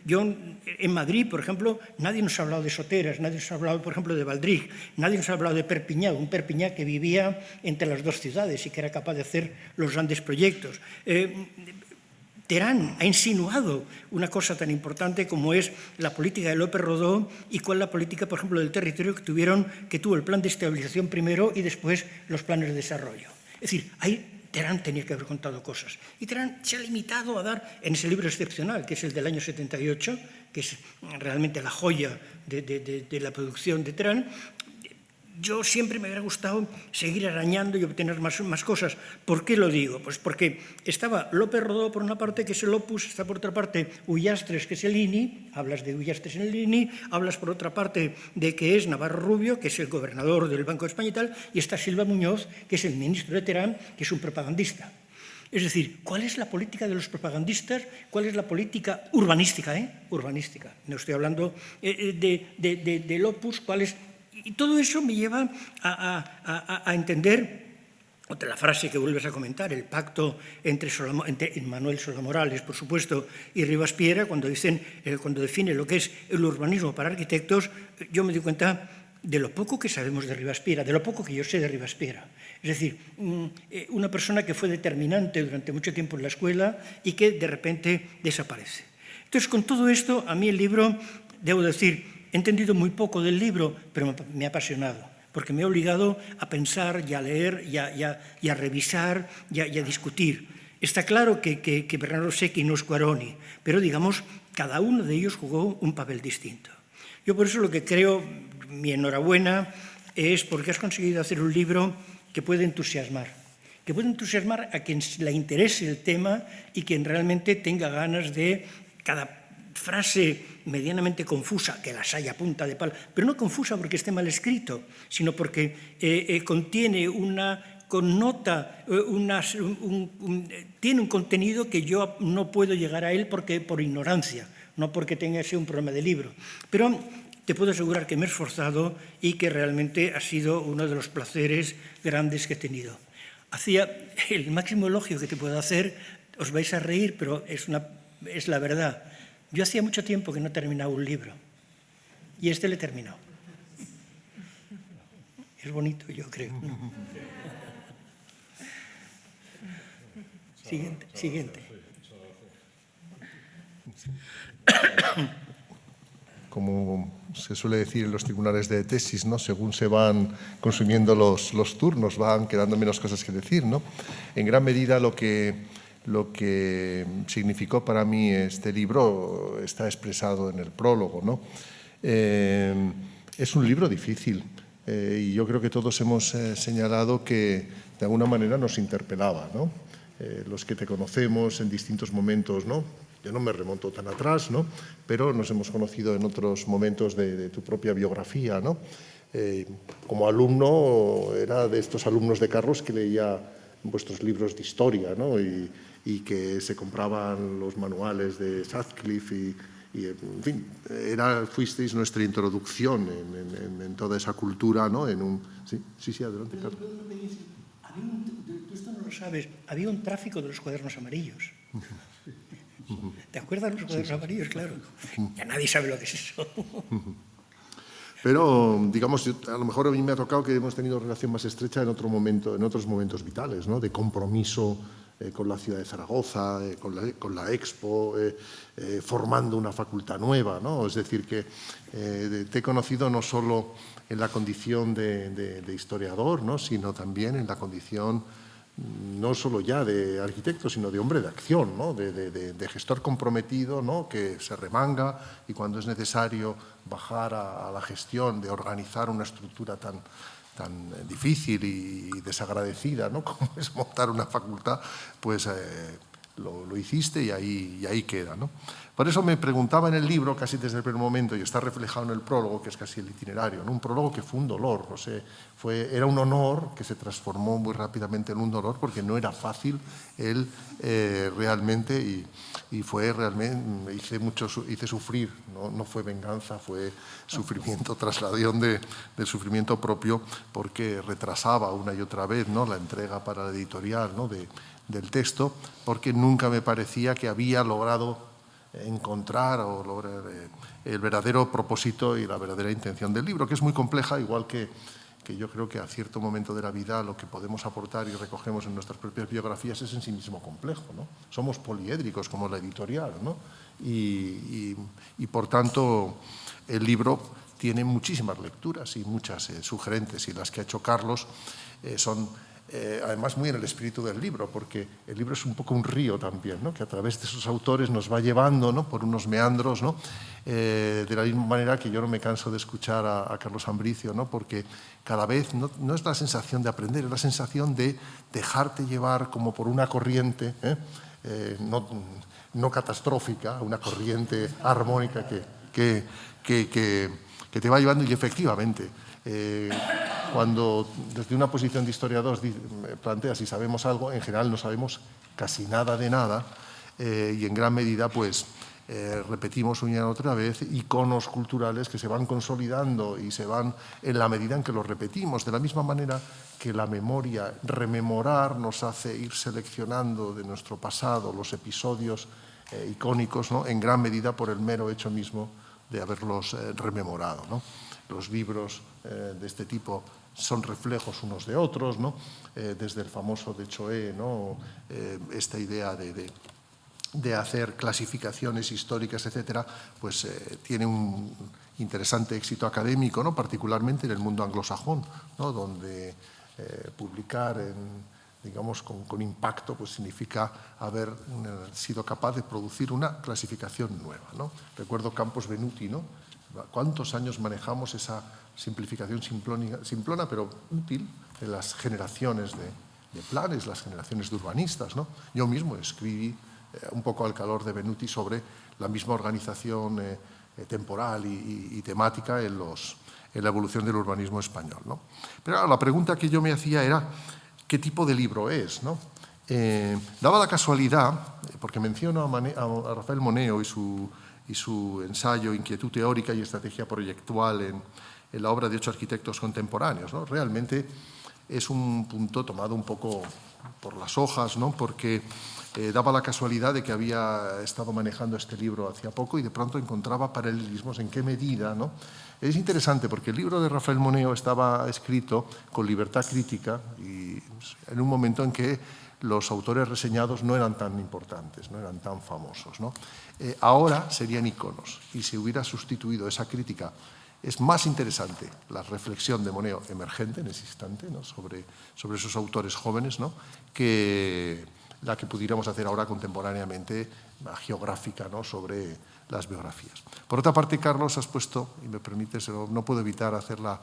Speaker 3: Yo en Madrid, por ejemplo, nadie nos ha hablado de Soteras, nadie nos ha hablado, por ejemplo, de Valdrig, nadie nos ha hablado de Perpiñá, un Perpiñá que vivía entre las dos ciudades y que era capaz de hacer los grandes proyectos. Terán ha insinuado una cosa tan importante como es la política de López Rodó y cuál es la política, por ejemplo, del territorio que tuvo el plan de estabilización primero y después los planes de desarrollo. Es decir, Terán tenía que haber contado cosas. Y Terán se ha limitado a dar, en ese libro excepcional, que es el del año 78, que es realmente la joya de la producción de Terán. Yo siempre me hubiera gustado seguir arañando y obtener más cosas. ¿Por qué lo digo? Pues porque estaba López Rodó por una parte, que es el Opus, está por otra parte Ullastres, que es el INI, hablas de Ullastres en el INI, hablas por otra parte de que es Navarro Rubio, que es el gobernador del Banco de España y tal, y está Silva Muñoz, que es el ministro de Terán, que es un propagandista. Es decir, ¿cuál es la política de los propagandistas? ¿Cuál es la política urbanística? Urbanística. No estoy hablando del Opus, ¿cuál es? Y todo eso me lleva a entender otra frase que vuelves a comentar, el pacto entre Manuel Solá Morales, por supuesto, y Rivas Piera, cuando define lo que es el urbanismo para arquitectos. Yo me di cuenta de lo poco que sabemos de Ribaspiera, de lo poco que yo sé de Ribaspiera. Es decir, una persona que fue determinante durante mucho tiempo en la escuela y que de repente desaparece. Entonces, con todo esto, a mí el libro, debo decir, he entendido muy poco del libro, pero me ha apasionado, porque me ha obligado a pensar y a leer y a revisar y a discutir. Está claro que Bernardo Secchi no es Quaroni, pero digamos, cada uno de ellos jugó un papel distinto. Yo por eso lo que creo, mi enhorabuena, es porque has conseguido hacer un libro que puede entusiasmar a quien le interese el tema y quien realmente tenga ganas de cada frase medianamente confusa, que las hay a punta de palo, pero no confusa porque esté mal escrito, sino porque contiene tiene un contenido que yo no puedo llegar a él por ignorancia, no porque tenga ese un problema de libro. Pero te puedo asegurar que me he esforzado y que realmente ha sido uno de los placeres grandes que he tenido. Hacía el máximo elogio que te puedo hacer, os vais a reír, pero es la verdad. Yo hacía mucho tiempo que no terminaba un libro y este lo he terminado. Es bonito, yo creo. Siguiente.
Speaker 4: Como se suele decir en los tribunales de tesis, ¿no? Según se van consumiendo los turnos, van quedando menos cosas que decir, ¿no? En gran medida lo que significó para mí este libro está expresado en el prólogo, ¿no? Es un libro difícil y yo creo que todos hemos señalado que de alguna manera nos interpelaba, ¿no? Los que te conocemos en distintos momentos, ¿no? Yo no me remonto tan atrás, ¿no? Pero nos hemos conocido en otros momentos de tu propia biografía, ¿no? Como alumno, era de estos alumnos de Carlos que leía vuestros libros de historia, ¿no? Y que se compraban los manuales de Sutcliffe y en fin, fuisteis nuestra introducción en toda esa cultura, ¿no? Sí, adelante, Carlos.
Speaker 3: Tú esto no lo sabes, había un tráfico de los cuadernos amarillos. ¿Te acuerdas de los cuadernos amarillos? Claro. Ya nadie sabe lo que es eso.
Speaker 4: Pero, digamos, a lo mejor a mí me ha tocado que hemos tenido relación más estrecha en otros momentos vitales, ¿no? De compromiso con la ciudad de Zaragoza, con la Expo, formando una facultad nueva, ¿no? Es decir, que te he conocido no solo en la condición de historiador, ¿no? Sino también en la condición no solo ya de arquitecto, sino de hombre de acción, ¿no? de gestor comprometido, ¿no? Que se remanga y cuando es necesario bajar a la gestión de organizar una estructura tan difícil y desagradecida, ¿no? Como es montar una facultad, pues lo hiciste y ahí queda, ¿no? Por eso me preguntaba en el libro, casi desde el primer momento, y está reflejado en el prólogo, que es casi el itinerario, ¿no? Un prólogo que fue un dolor, o sea, era un honor que se transformó muy rápidamente en un dolor, porque no era fácil él realmente, y fue realmente, hice sufrir, no fue venganza, fue sufrimiento, trasladación del sufrimiento propio, porque retrasaba una y otra vez, ¿no? La entrega para la editorial, ¿no? del texto, porque nunca me parecía que había logrado encontrar o lograr el verdadero propósito y la verdadera intención del libro, que es muy compleja, igual que yo creo que a cierto momento de la vida lo que podemos aportar y recogemos en nuestras propias biografías es en sí mismo complejo, ¿no? Somos poliédricos como la editorial, ¿no? Y por tanto el libro tiene muchísimas lecturas y muchas sugerentes, y las que ha hecho Carlos son además muy en el espíritu del libro, porque el libro es un poco un río también, ¿no? Que a través de sus autores nos va llevando, ¿no? Por unos meandros, ¿no? De la misma manera que yo no me canso de escuchar a Carlos Ambricio, ¿no? Porque cada vez no es la sensación de aprender, es la sensación de dejarte llevar como por una corriente, no catastrófica, una corriente armónica que te va llevando, y efectivamente cuando desde una posición de historiador planteas si sabemos algo, en general no sabemos casi nada de nada, y en gran medida pues repetimos una y otra vez iconos culturales que se van consolidando y se van en la medida en que los repetimos, de la misma manera que la memoria, rememorar, nos hace ir seleccionando de nuestro pasado los episodios icónicos, ¿no? En gran medida por el mero hecho mismo de haberlos rememorado, ¿no? los libros de este tipo son reflejos unos de otros, ¿no? Desde el famoso de Choé, ¿no? Esta idea de hacer clasificaciones históricas, etcétera, pues tiene un interesante éxito académico, ¿no? Particularmente en el mundo anglosajón, ¿no? Donde publicar digamos, con impacto, pues significa haber sido capaz de producir una clasificación nueva, ¿no? Recuerdo Campos Venuti, ¿no? ¿Cuántos años manejamos esa simplificación simplona, pero útil, de las generaciones de planes, las generaciones de urbanistas, ¿no? Yo mismo escribí un poco al calor de Venuti sobre la misma organización temporal y temática en la evolución del urbanismo español, ¿no? Pero la pregunta que yo me hacía era ¿qué tipo de libro es, ¿no? Daba la casualidad, porque menciono a Rafael Moneo y su ensayo Inquietud teórica y estrategia proyectual en la obra de 8 arquitectos contemporáneos, ¿no? Realmente es un punto tomado un poco por las hojas, ¿no? Porque daba la casualidad de que había estado manejando este libro hacía poco y de pronto encontraba paralelismos en qué medida, ¿no? Es interesante porque el libro de Rafael Moneo estaba escrito con libertad crítica y en un momento en que los autores reseñados no eran tan importantes, no eran tan famosos, ¿no? Ahora serían iconos y si hubiera sustituido esa crítica. Es más interesante la reflexión de Moneo emergente en ese instante, ¿no? sobre esos autores jóvenes, ¿no? Que la que pudiéramos hacer ahora contemporáneamente, geográfica, ¿no? Sobre las biografías. Por otra parte, Carlos, has puesto, y me permites, no puedo evitar hacer la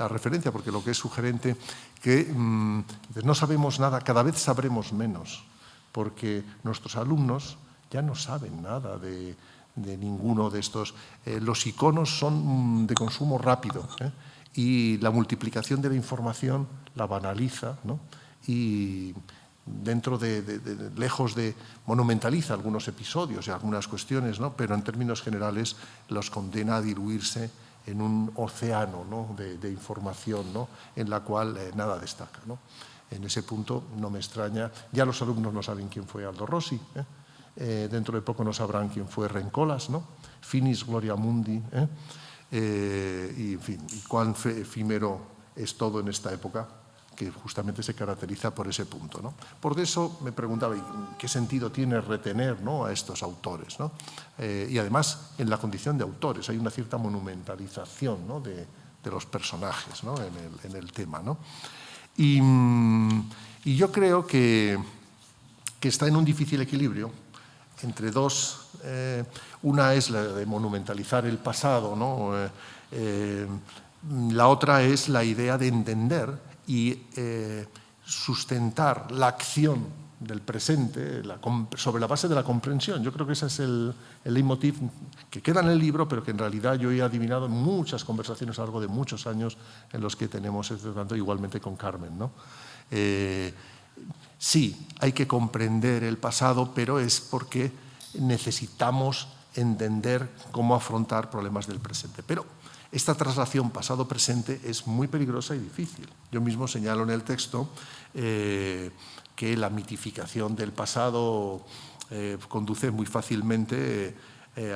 Speaker 4: referencia, porque lo que es sugerente, que no sabemos nada, cada vez sabremos menos, porque nuestros alumnos ya no saben nada de ninguno de estos. Los iconos son de consumo rápido, y la multiplicación de la información la banaliza, ¿no? Y dentro lejos de monumentaliza algunos episodios y algunas cuestiones, ¿no? Pero en términos generales los condena a diluirse en un océano, ¿no? de información, ¿no? En la cual nada destaca, ¿no? En ese punto no me extraña, ya los alumnos no saben quién fue Aldo Rossi, dentro de poco no sabrán quién fue Rencolas, ¿no? Finis Gloria Mundi, y en fin, y cuán efímero es todo en esta época, que justamente se caracteriza por ese punto, ¿no? Por eso me preguntaba, ¿qué sentido tiene retener, ¿no? A estos autores, ¿no? Y además, en la condición de autores, hay una cierta monumentalización, ¿no? de los personajes, ¿no? en el tema, ¿no? Y yo creo que está en un difícil equilibrio entre dos. Una es la de monumentalizar el pasado, ¿no? La otra es la idea de entender y sustentar la acción del presente sobre la base de la comprensión. Yo creo que ese es el leitmotiv que queda en el libro, pero que en realidad yo he adivinado en muchas conversaciones a lo largo de muchos años en los que tenemos, igualmente con Carmen, ¿no? Sí, hay que comprender el pasado, pero es porque necesitamos entender cómo afrontar problemas del presente. Pero esta traslación pasado-presente es muy peligrosa y difícil. Yo mismo señalo en el texto que la mitificación del pasado conduce muy fácilmente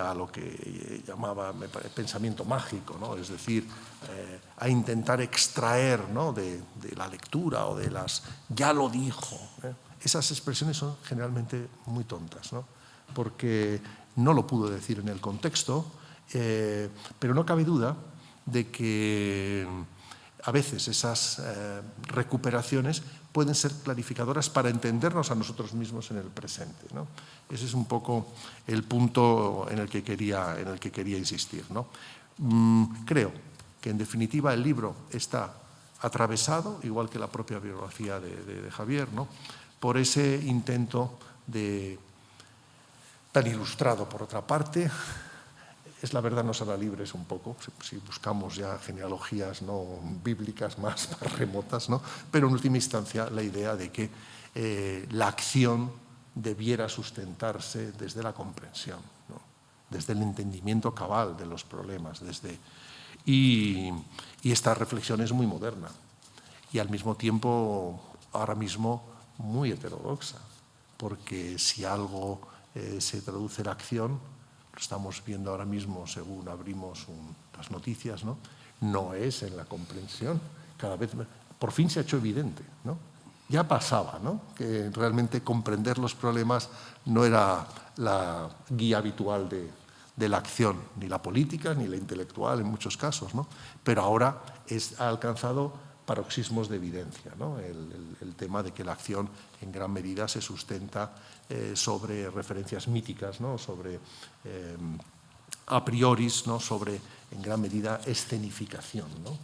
Speaker 4: a lo que llamaba pensamiento mágico, ¿no? Es decir, a intentar extraer, ¿no? de la lectura o de las «ya lo dijo». Esas expresiones son generalmente muy tontas, ¿no? Porque no lo pudo decir en el contexto, pero no cabe duda de que a veces esas recuperaciones pueden ser clarificadoras para entendernos a nosotros mismos en el presente, ¿no? Ese es un poco el punto en el que quería insistir, ¿no? Creo que en definitiva el libro está atravesado, igual que la propia biografía de Javier, ¿no? Por ese intento tan ilustrado, por otra parte. Es la verdad no será libre, es un poco, si buscamos ya genealogías no bíblicas más remotas, ¿no? Pero en última instancia la idea de que la acción debiera sustentarse desde la comprensión, ¿no? Desde el entendimiento cabal de los problemas, y esta reflexión es muy moderna y al mismo tiempo ahora mismo muy heterodoxa, porque si algo se traduce en acción, lo estamos viendo ahora mismo según abrimos las noticias, ¿no? no es en la comprensión. Cada vez por fin se ha hecho evidente, ¿no? Ya pasaba, ¿no?, que realmente comprender los problemas no era la guía habitual de la acción, ni la política ni la intelectual en muchos casos, ¿no? Pero ahora ha alcanzado paroxismos de evidencia, ¿no? El tema de que la acción en gran medida se sustenta sobre referencias míticas, ¿no?, sobre a prioris, ¿no?, sobre en gran medida escenificación, ¿no?,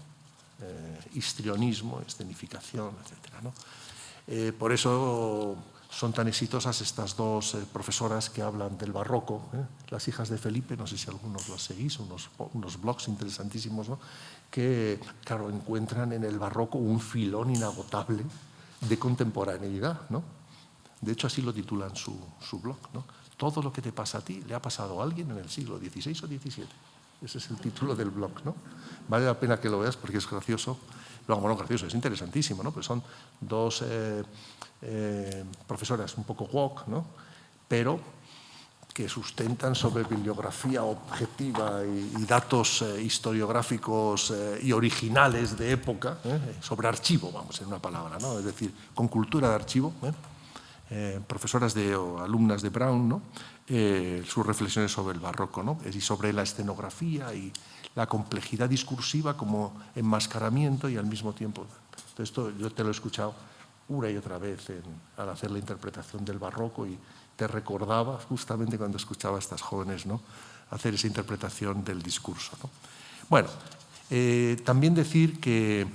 Speaker 4: histrionismo, escenificación, etcétera, ¿no? Por eso son tan exitosas estas dos profesoras que hablan del barroco, las hijas de Felipe, no sé si algunos las seguís, unos blogs interesantísimos, ¿no?, que, claro, encuentran en el barroco un filón inagotable de contemporaneidad, ¿no? De hecho, así lo titulan su blog, ¿no? Todo lo que te pasa a ti le ha pasado a alguien en el siglo XVI o XVII. Ese es el título del blog, ¿no? Vale la pena que lo veas porque es gracioso. Bueno, gracioso, es interesantísimo, ¿no? Pues son dos profesoras un poco woke, ¿no?, pero que sustentan sobre bibliografía objetiva y datos historiográficos y originales de época, sobre archivo, vamos, en una palabra, ¿no?, es decir, con cultura de archivo, profesoras o alumnas de Brown, ¿no?, sus reflexiones sobre el barroco, ¿no?, y sobre la escenografía y la complejidad discursiva como enmascaramiento y al mismo tiempo. Entonces, esto yo te lo he escuchado una y otra vez al hacer la interpretación del barroco y te recordaba justamente cuando escuchaba a estas jóvenes, ¿no?, hacer esa interpretación del discurso, ¿no? Bueno, también decir que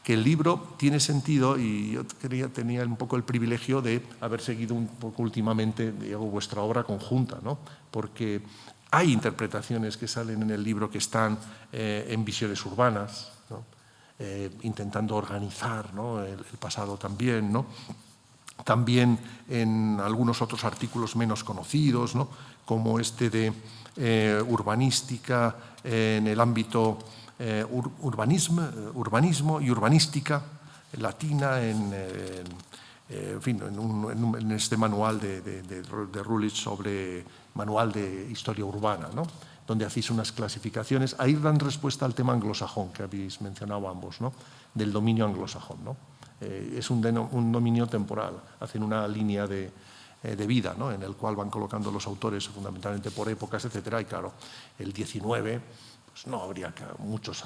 Speaker 4: el libro tiene sentido, y yo tenía un poco el privilegio de haber seguido un poco últimamente, digamos, vuestra obra conjunta, ¿no?, porque hay interpretaciones que salen en el libro que están en visiones urbanas, ¿no?, intentando organizar, ¿no?, el pasado también, ¿no?, también en algunos otros artículos menos conocidos, ¿no?, como este de urbanística en el ámbito urbanismo y urbanística latina en este manual de Rulich sobre manual de historia urbana, ¿no?, donde hacéis unas clasificaciones. Ahí dan respuesta al tema anglosajón que habéis mencionado ambos, ¿no?, del dominio anglosajón, ¿no? Es un dominio temporal, hacen una línea de vida, ¿no?, en el cual van colocando los autores fundamentalmente por épocas, etcétera, y claro, el 19, pues no habría muchos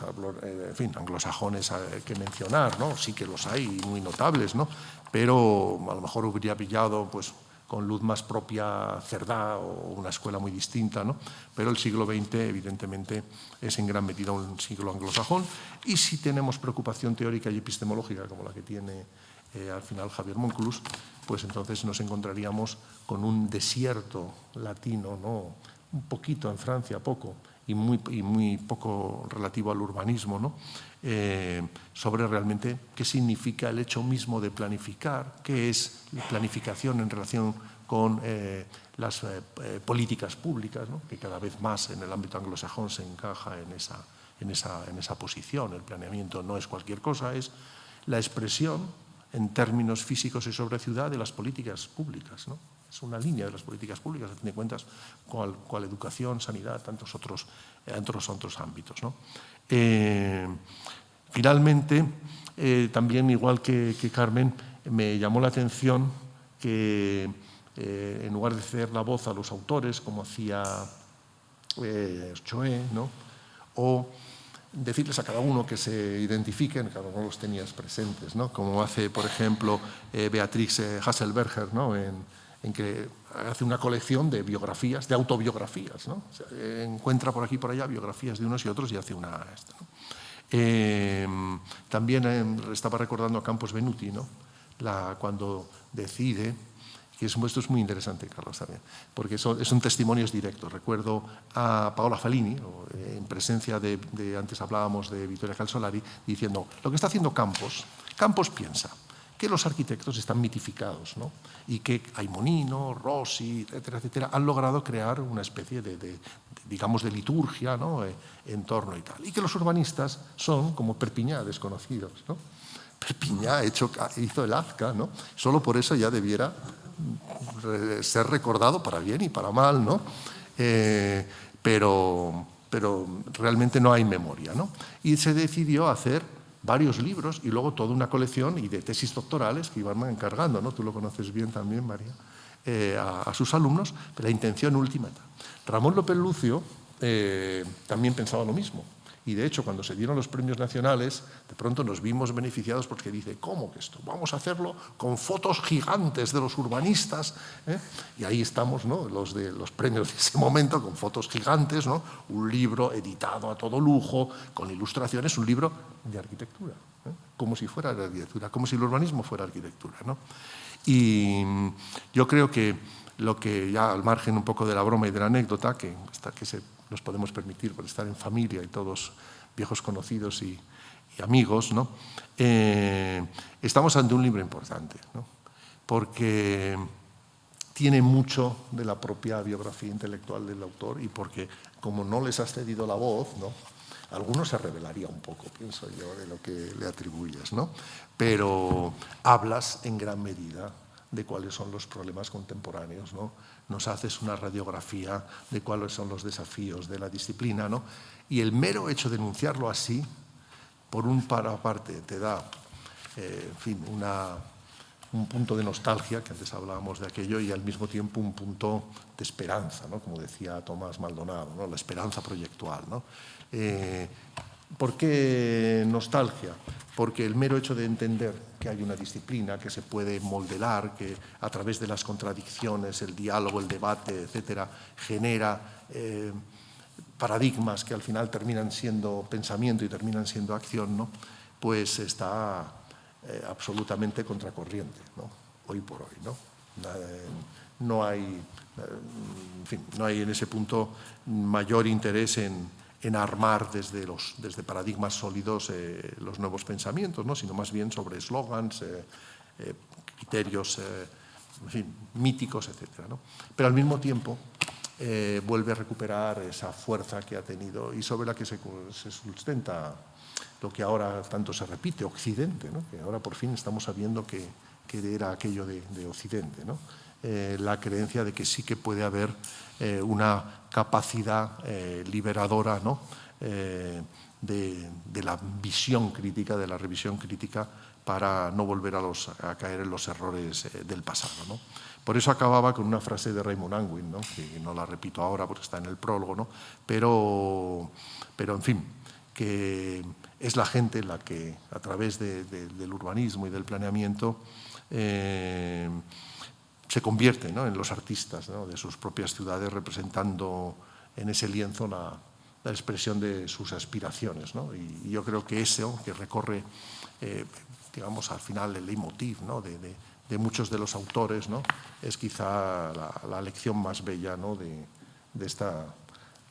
Speaker 4: anglosajones que mencionar, ¿no?, sí que los hay muy notables, ¿no?, pero a lo mejor hubiera pillado, pues, con luz más propia Cerdá o una escuela muy distinta, ¿no?, pero el siglo XX evidentemente es en gran medida un siglo anglosajón, y si tenemos preocupación teórica y epistemológica como la que tiene al final Javier Monclús, pues entonces nos encontraríamos con un desierto latino, ¿no?, un poquito en Francia, poco, y muy poco relativo al urbanismo, ¿no?, sobre realmente qué significa el hecho mismo de planificar, qué es la planificación en relación con las políticas públicas, ¿no?, que cada vez más en el ámbito anglosajón se encaja en esa posición. El planeamiento no es cualquier cosa, es la expresión en términos físicos y sobre ciudad de las políticas públicas, ¿no? Es una línea de las políticas públicas, a fin de cuentas, cual educación, sanidad, tantos otros ámbitos, ¿no? Finalmente, también, igual que Carmen, me llamó la atención que en lugar de ceder la voz a los autores, como hacía Choé, ¿no?, o decirles a cada uno que se identifiquen, claro, no los tenías presentes, ¿no?, como hace, por ejemplo, Beatrix Hasselberger, ¿no?, en que hace una colección de biografías, de autobiografías, ¿no? O sea, encuentra por aquí y por allá biografías de unos y otros y hace una, ¿no? También estaba recordando a Campos Benuti, ¿no?, cuando decide, que esto es muy interesante, Carlos, también, porque son testimonios directos. Recuerdo a Paola Falini, en presencia antes hablábamos de Vittoria Calzolari, diciendo, lo que está haciendo Campos piensa que los arquitectos están mitificados, ¿no?, y que Aimonino, Rossi, etcétera, etcétera, han logrado crear una especie digamos, de liturgia, ¿no?, en torno y tal. Y que los urbanistas son como Perpiñá desconocidos, ¿no? Perpiñá hizo el Azca, ¿no? Solo por eso ya debiera ser recordado para bien y para mal, ¿no? Pero realmente no hay memoria, ¿no? Y se decidió hacer varios libros y luego toda una colección y de tesis doctorales que iban encargando, ¿no? Tú lo conoces bien también, María, a sus alumnos, pero la intención última. Ramón López Lucio también pensaba lo mismo. Y de hecho, cuando se dieron los premios nacionales, de pronto nos vimos beneficiados porque dice, ¿cómo que esto? Vamos a hacerlo con fotos gigantes de los urbanistas. Y ahí estamos, ¿no? Los premios de ese momento, con fotos gigantes, ¿no? Un libro editado a todo lujo, con ilustraciones, un libro de arquitectura, como si fuera de arquitectura, como si el urbanismo fuera arquitectura, ¿no? Y yo creo que lo que ya al margen un poco de la broma y de la anécdota, que nos podemos permitir por estar en familia y todos viejos conocidos y amigos, ¿no? Estamos ante un libro importante, ¿no? Porque tiene mucho de la propia biografía intelectual del autor y porque, como no les has cedido la voz, ¿no? Algunos se revelaría un poco, pienso yo, de lo que le atribuyes, ¿no? Pero hablas en gran medida de cuáles son los problemas contemporáneos, ¿no? Nos haces una radiografía de cuáles son los desafíos de la disciplina, ¿no? Y el mero hecho de enunciarlo así, por una parte, te da, en fin, un punto de nostalgia, que antes hablábamos de aquello, y al mismo tiempo un punto de esperanza, ¿no? Como decía Tomás Maldonado, ¿no? La esperanza proyectual, ¿no? ¿Por qué nostalgia? Porque el mero hecho de entender que hay una disciplina que se puede modelar, que a través de las contradicciones, el diálogo, el debate, etcétera, genera paradigmas que al final terminan siendo pensamiento y terminan siendo acción, ¿no? Pues está absolutamente contracorriente, ¿no? Hoy por hoy, ¿no? No hay, en fin, no hay en ese punto mayor interés en armar desde paradigmas sólidos los nuevos pensamientos, ¿no? Sino más bien sobre eslogans, criterios, en fin, míticos, etc., ¿no? Pero al mismo tiempo vuelve a recuperar esa fuerza que ha tenido y sobre la que se sustenta lo que ahora tanto se repite, Occidente, ¿no? Que ahora por fin estamos sabiendo que era aquello de Occidente, ¿no? La creencia de que sí que puede haber una capacidad liberadora, ¿no? De la visión crítica, de la revisión crítica, para no volver a caer en los errores del pasado, ¿no? Por eso acababa con una frase de Raymond Unwin, ¿no? Que no la repito ahora porque está en el prólogo, ¿no? Pero en fin, que es la gente la que, a través del urbanismo y del planeamiento, se convierte, ¿no? En los artistas, ¿no? De sus propias ciudades, representando en ese lienzo la expresión de sus aspiraciones, ¿no? Y yo creo que eso, que recorre, digamos, al final el leitmotiv, ¿no? de muchos de los autores, ¿no? Es quizá la lección más bella, ¿no? de esta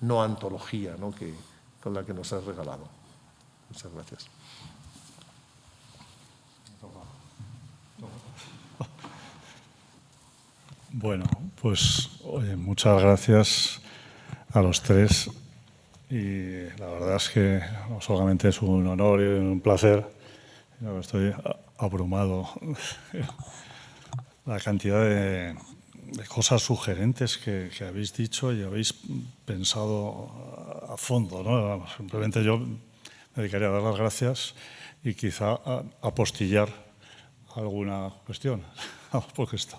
Speaker 4: no antología, ¿no? Con la que nos has regalado. Muchas gracias.
Speaker 5: Bueno, pues oye, muchas gracias a los tres y la verdad es que no solamente es un honor y un placer, sino que estoy abrumado. La cantidad de cosas sugerentes que habéis dicho y habéis pensado a fondo, ¿no? Simplemente yo me dedicaría a dar las gracias y quizá a apostillar alguna cuestión, porque está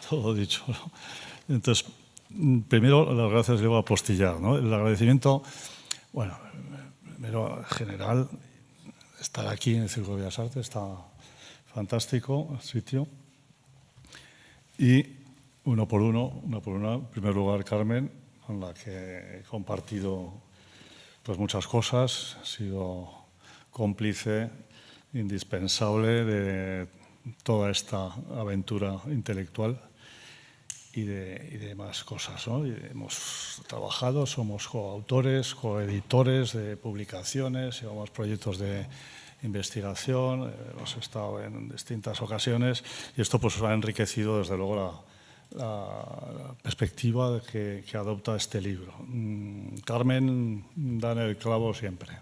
Speaker 5: todo dicho, ¿no? Entonces, primero las gracias y luego apostillar, ¿no? El agradecimiento, bueno, primero general, estar aquí en el Círculo de Bellas Artes está fantástico el sitio. Y uno por una, en primer lugar Carmen, con la que he compartido pues muchas cosas, he sido cómplice indispensable de toda esta aventura intelectual y de más cosas, ¿no? Y hemos trabajado, somos coautores, coeditores de publicaciones, llevamos proyectos de investigación, hemos estado en distintas ocasiones y esto pues ha enriquecido desde luego la perspectiva que adopta este libro. Carmen da en el clavo siempre.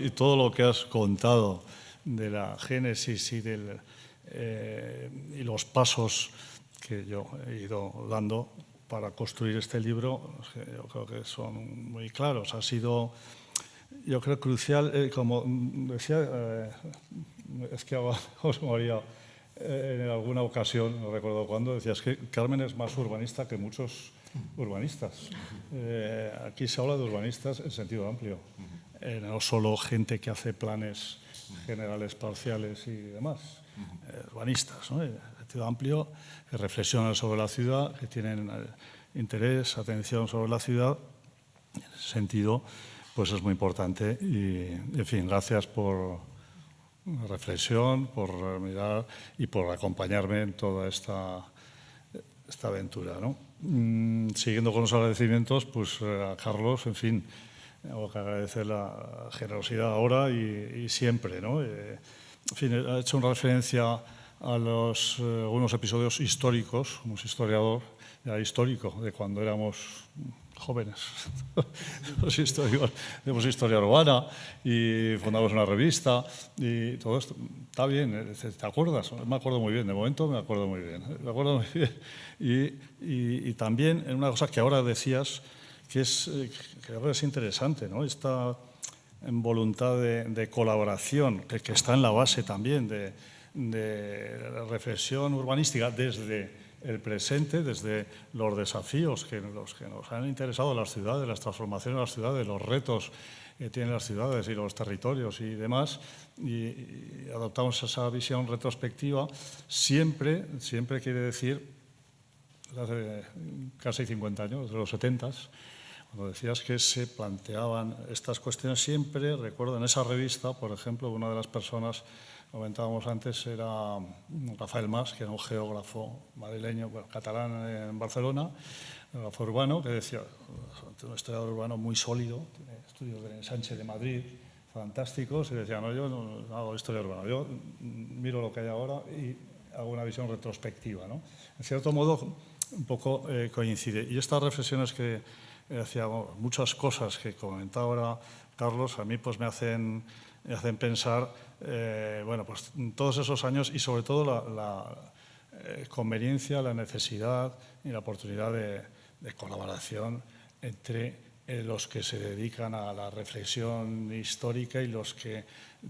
Speaker 5: Y todo lo que has contado de la génesis y los pasos que yo he ido dando para construir este libro, yo creo que son muy claros. Ha sido, yo creo, crucial, como decía, es que José María, en alguna ocasión, no recuerdo cuándo, decías que Carmen es más urbanista que muchos urbanistas. Aquí se habla de urbanistas en sentido amplio, no solo gente que hace planes generales, parciales y demás, urbanistas, ¿no? En sentido amplio, que reflexionan sobre la ciudad, que tienen interés, atención sobre la ciudad. En ese sentido, pues es muy importante y, en fin, gracias por la reflexión, por mirar y por acompañarme en toda esta aventura, ¿no? Siguiendo con los agradecimientos, pues a Carlos, en fin, tengo que agradecer la generosidad ahora y siempre, ¿no? En fin, ha hecho una referencia a algunos episodios históricos, como historiador, ya histórico, de cuando éramos jóvenes. Los históricos, tenemos historia urbana y fundamos una revista y todo esto. Está bien, ¿te acuerdas? Me acuerdo muy bien, de momento me acuerdo muy bien. Me acuerdo muy bien. Y también en una cosa que ahora decías, que creo que es interesante, ¿no? Esta voluntad de colaboración que está en la base también de la reflexión urbanística desde el presente, desde los desafíos que nos han interesado las ciudades, las transformaciones de las ciudades, los retos que tienen las ciudades y los territorios y demás, y adoptamos esa visión retrospectiva, siempre quiere decir, hace casi 50 años, desde los 70s, cuando decías que se planteaban estas cuestiones siempre, recuerdo en esa revista, por ejemplo, una de las personas comentábamos antes era Rafael Mas, que era un geógrafo madrileño, bueno, catalán en Barcelona, geógrafo urbano, que decía, un historiador urbano muy sólido, tiene estudios del Ensanche de Madrid fantásticos, y decía, no, yo no hago historia urbana, yo miro lo que hay ahora y hago una visión retrospectiva, ¿no? En cierto modo, un poco coincide. Y estas reflexiones que hacía, muchas cosas que comentaba ahora Carlos, a mí pues me hacen pensar, bueno, pues todos esos años y sobre todo la conveniencia, la necesidad y la oportunidad de colaboración entre los que se dedican a la reflexión histórica y los que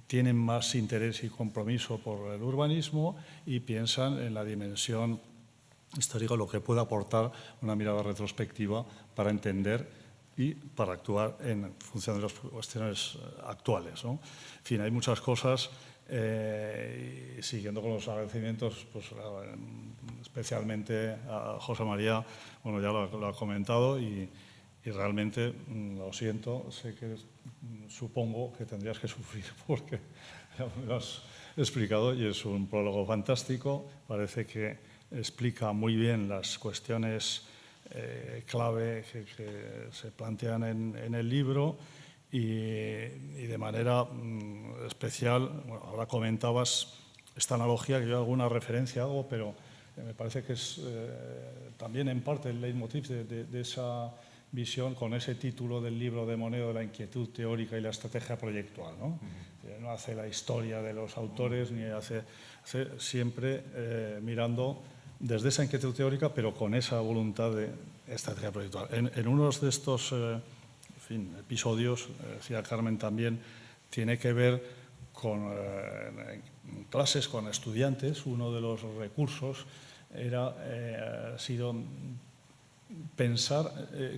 Speaker 5: tienen más interés y compromiso por el urbanismo y piensan en la dimensión histórica, lo que puede aportar una mirada retrospectiva para entender y para actuar en función de las cuestiones actuales, ¿no? En fin, hay muchas cosas, y siguiendo con los agradecimientos, pues, especialmente a José María, bueno, ya lo ha comentado y realmente, lo siento, sé que supongo que tendrías que sufrir porque ya me lo has explicado y es un prólogo fantástico, parece que explica muy bien las cuestiones clave que se plantean en el libro y de manera especial, bueno, ahora comentabas esta analogía que yo alguna referencia hago, pero me parece que es también en parte el leitmotiv de esa visión con ese título del libro de Moneo de la inquietud teórica y la estrategia proyectual, ¿no? No hace la historia de los autores ni hace siempre mirando desde esa inquietud teórica, pero con esa voluntad de estrategia proyectual. En unos de estos episodios, decía Carmen también, tiene que ver con clases con estudiantes. Uno de los recursos ha sido pensar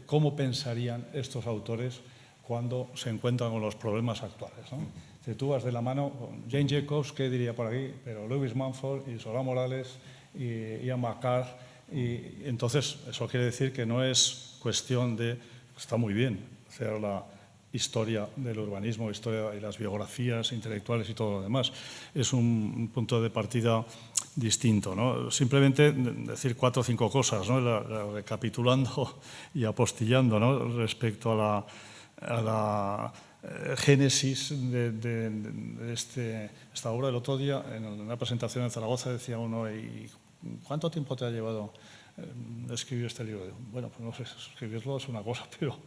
Speaker 5: cómo pensarían estos autores cuando se encuentran con los problemas actuales, ¿no? Si tú vas de la mano con Jane Jacobs, ¿qué diría por aquí? Pero Lewis Mumford y Solá Morales y Ian McCart, y entonces eso quiere decir que no es cuestión de, está muy bien hacer la historia del urbanismo, historia y las biografías intelectuales y todo lo demás, es un punto de partida distinto, ¿no? Simplemente decir 4 o 5 cosas, ¿no? Recapitulando y apostillando, ¿no? Respecto a la génesis de esta obra. El otro día, en una presentación en Zaragoza, decía uno, ¿y cuánto tiempo te ha llevado escribir este libro? Bueno, pues no sé, escribirlo es una cosa, pero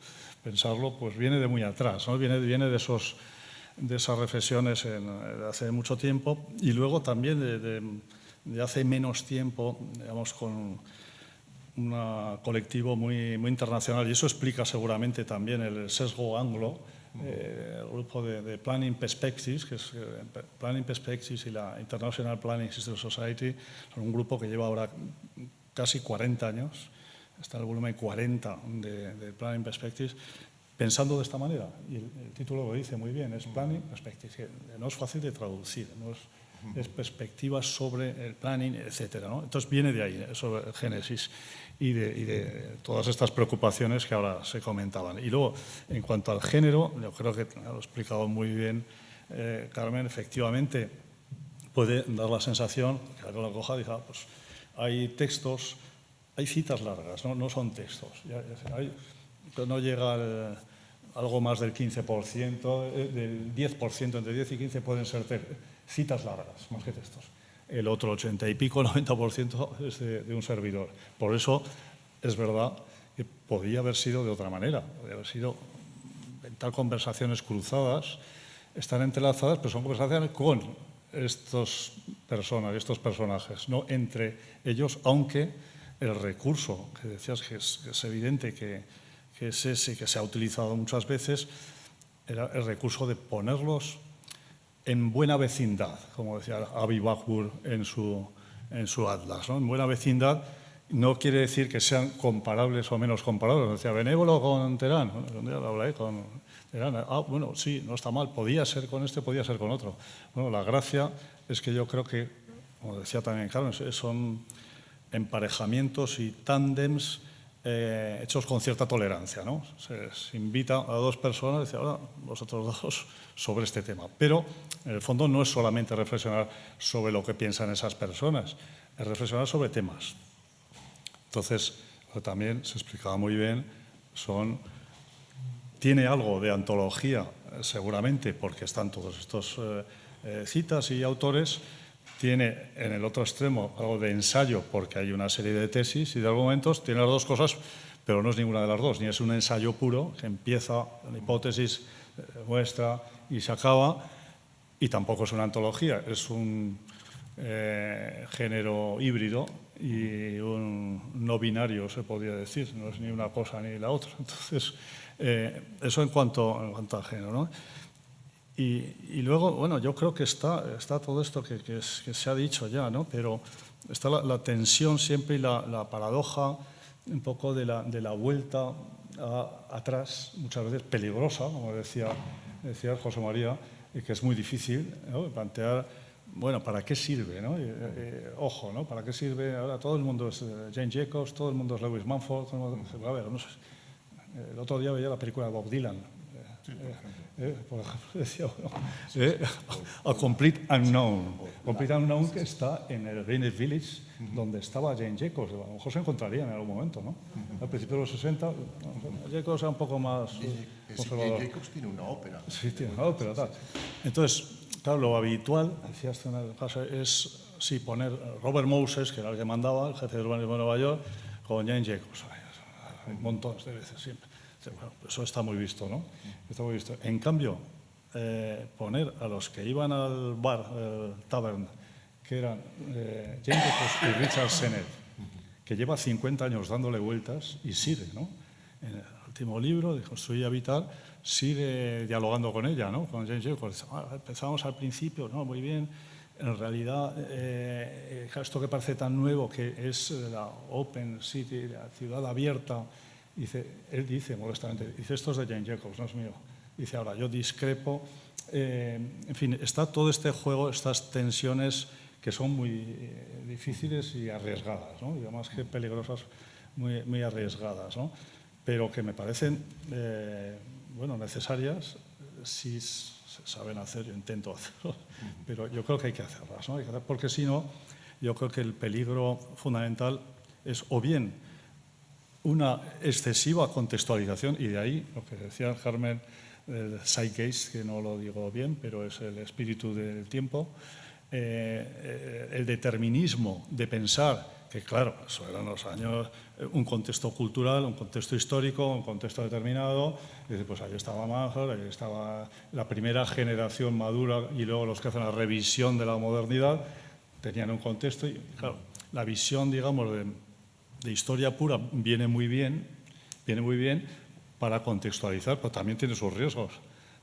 Speaker 5: pensarlo pues viene de muy atrás, ¿no? Viene de esas reflexiones de hace mucho tiempo y luego también de hace menos tiempo, digamos, con colectivo muy internacional y eso explica seguramente también el sesgo anglo. El grupo de Planning Perspectives, que es Planning Perspectives y la International Planning System Society, son un grupo que lleva ahora casi 40 años, está en el volumen 40 de Planning Perspectives, pensando de esta manera. Y el título lo dice muy bien, es Planning Perspectives, que no es fácil de traducir, no es perspectivas sobre el planning, etcétera, ¿no? Entonces viene de ahí, sobre el génesis y de todas estas preocupaciones que ahora se comentaban. Y luego, en cuanto al género, yo creo que lo ha explicado muy bien Carmen, efectivamente puede dar la sensación, que algo lo coja, dice, pues hay textos, hay citas largas, no son textos. No llega algo más del 15%, del 10%, entre 10 y 15 pueden ser citas largas, más que textos. El otro 80 y pico, 90% es de un servidor. Por eso es verdad que podía haber sido de otra manera, podía haber sido tal conversaciones cruzadas, están entrelazadas, pero son conversaciones con estas personas, estos personajes, no entre ellos, aunque el recurso que decías que es evidente que es ese que se ha utilizado muchas veces, era el recurso de ponerlos en buena vecindad, como decía Avi Bakbur en su atlas, ¿no? En buena vecindad no quiere decir que sean comparables o menos comparables. Decía, Benévolo con Terán, un día lo hablé con Terán, bueno, sí, no está mal, podía ser con este, podía ser con otro. Bueno, la gracia es que yo creo que, como decía también Carmen, son emparejamientos y tándems hechos con cierta tolerancia, ¿no? Se invita a dos personas y dice, ahora vosotros dos sobre este tema. Pero, en el fondo, no es solamente reflexionar sobre lo que piensan esas personas, es reflexionar sobre temas. Entonces, también se explicaba muy bien, tiene algo de antología, seguramente, porque están todos estos citas y autores. Tiene en el otro extremo algo de ensayo, porque hay una serie de tesis y de argumentos. Tiene las dos cosas, pero no es ninguna de las dos. Ni es un ensayo puro, que empieza la hipótesis, muestra y se acaba, y tampoco es una antología. Es un género híbrido y un no binario, se podría decir. No es ni una cosa ni la otra. Entonces, eso en cuanto al género, ¿no? Y luego, bueno, yo creo que está todo esto que se ha dicho ya, ¿no? Pero está la tensión siempre y la paradoja un poco de la vuelta atrás, muchas veces peligrosa, como decía José María, y que es muy difícil, ¿no? Plantear, bueno, ¿para qué sirve, ¿no? Ojo, ¿no? ¿Para qué sirve? Ahora todo el mundo es Jane Jacobs, todo el mundo es Lewis Mumford, todo el mundo, a ver, no sé. El otro día veía la película de Bob Dylan. Por ejemplo, decía A Complete Unknown. Complete Unknown, que está en el Greenwich Village, donde estaba Jane Jacobs. A lo mejor se encontraría en algún momento, ¿no? Al principio de los 60, Jacobs era un poco más conservador.
Speaker 4: Jane Jacobs tiene una ópera.
Speaker 5: Sí, tiene una ópera, tal. Entonces, claro, lo habitual, decías en el caso, es sí, poner Robert Moses, que era el que mandaba, el jefe de urbanismo de Nueva York, con Jane Jacobs. Hay montones de veces siempre. Bueno, eso está muy visto, ¿no? Está muy visto. En cambio, poner a los que iban al bar, tavern, que eran Jane Jacobs y Richard Sennett, que lleva 50 años dándole vueltas y sigue, ¿no? En el último libro, de Construir y Habitar, sigue dialogando con ella, ¿no? Con Jane Jacobs. Empezamos al principio, ¿no? Muy bien. En realidad, esto que parece tan nuevo, que es la Open City, la ciudad abierta, él dice modestamente, esto es de Jane Jacobs, no es mío. Dice, ahora, yo discrepo. En fin, está todo este juego, estas tensiones que son muy difíciles y arriesgadas, ¿no? Y además que peligrosas, muy, muy arriesgadas, ¿no? Pero que me parecen, bueno, necesarias si se saben hacer. Yo intento hacerlo, pero yo creo que hay que hacerlas, ¿no? Porque si no, yo creo que el peligro fundamental es o bien una excesiva contextualización, y de ahí lo que decía Carmen, el zeitgeist, que no lo digo bien, pero es el espíritu del tiempo, el determinismo de pensar que, claro, eso eran los años, un contexto cultural, un contexto histórico, un contexto determinado, y dice, pues ahí estaba Manhart, ahí estaba la primera generación madura, y luego los que hacen la revisión de la modernidad, tenían un contexto, y claro, la visión, digamos, de historia pura viene muy bien para contextualizar, pero también tiene sus riesgos.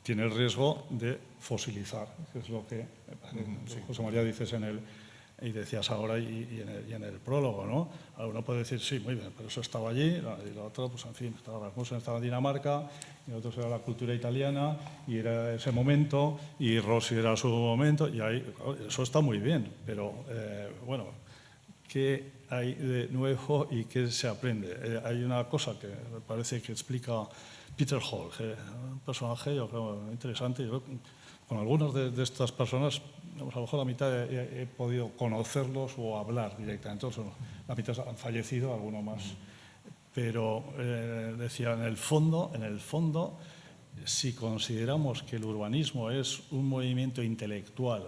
Speaker 5: Tiene el riesgo de fosilizar, que es lo que José María dices y decías ahora y en el prólogo, ¿no? Uno puede decir, sí, muy bien, pero eso estaba allí, y lo otro, pues en fin, Rasmussen estaba en Dinamarca, y el otro era la cultura italiana, y era ese momento, y Rossi era su momento, y ahí, eso está muy bien, pero bueno, ¿qué hay de nuevo y qué se aprende? Hay una cosa que me parece que explica Peter Hall, un personaje, yo creo, interesante. Yo, con algunas de estas personas, a lo mejor la mitad he podido conocerlos o hablar directamente. Entonces, la mitad han fallecido, algunos más. Pero decía, en el fondo, si consideramos que el urbanismo es un movimiento intelectual,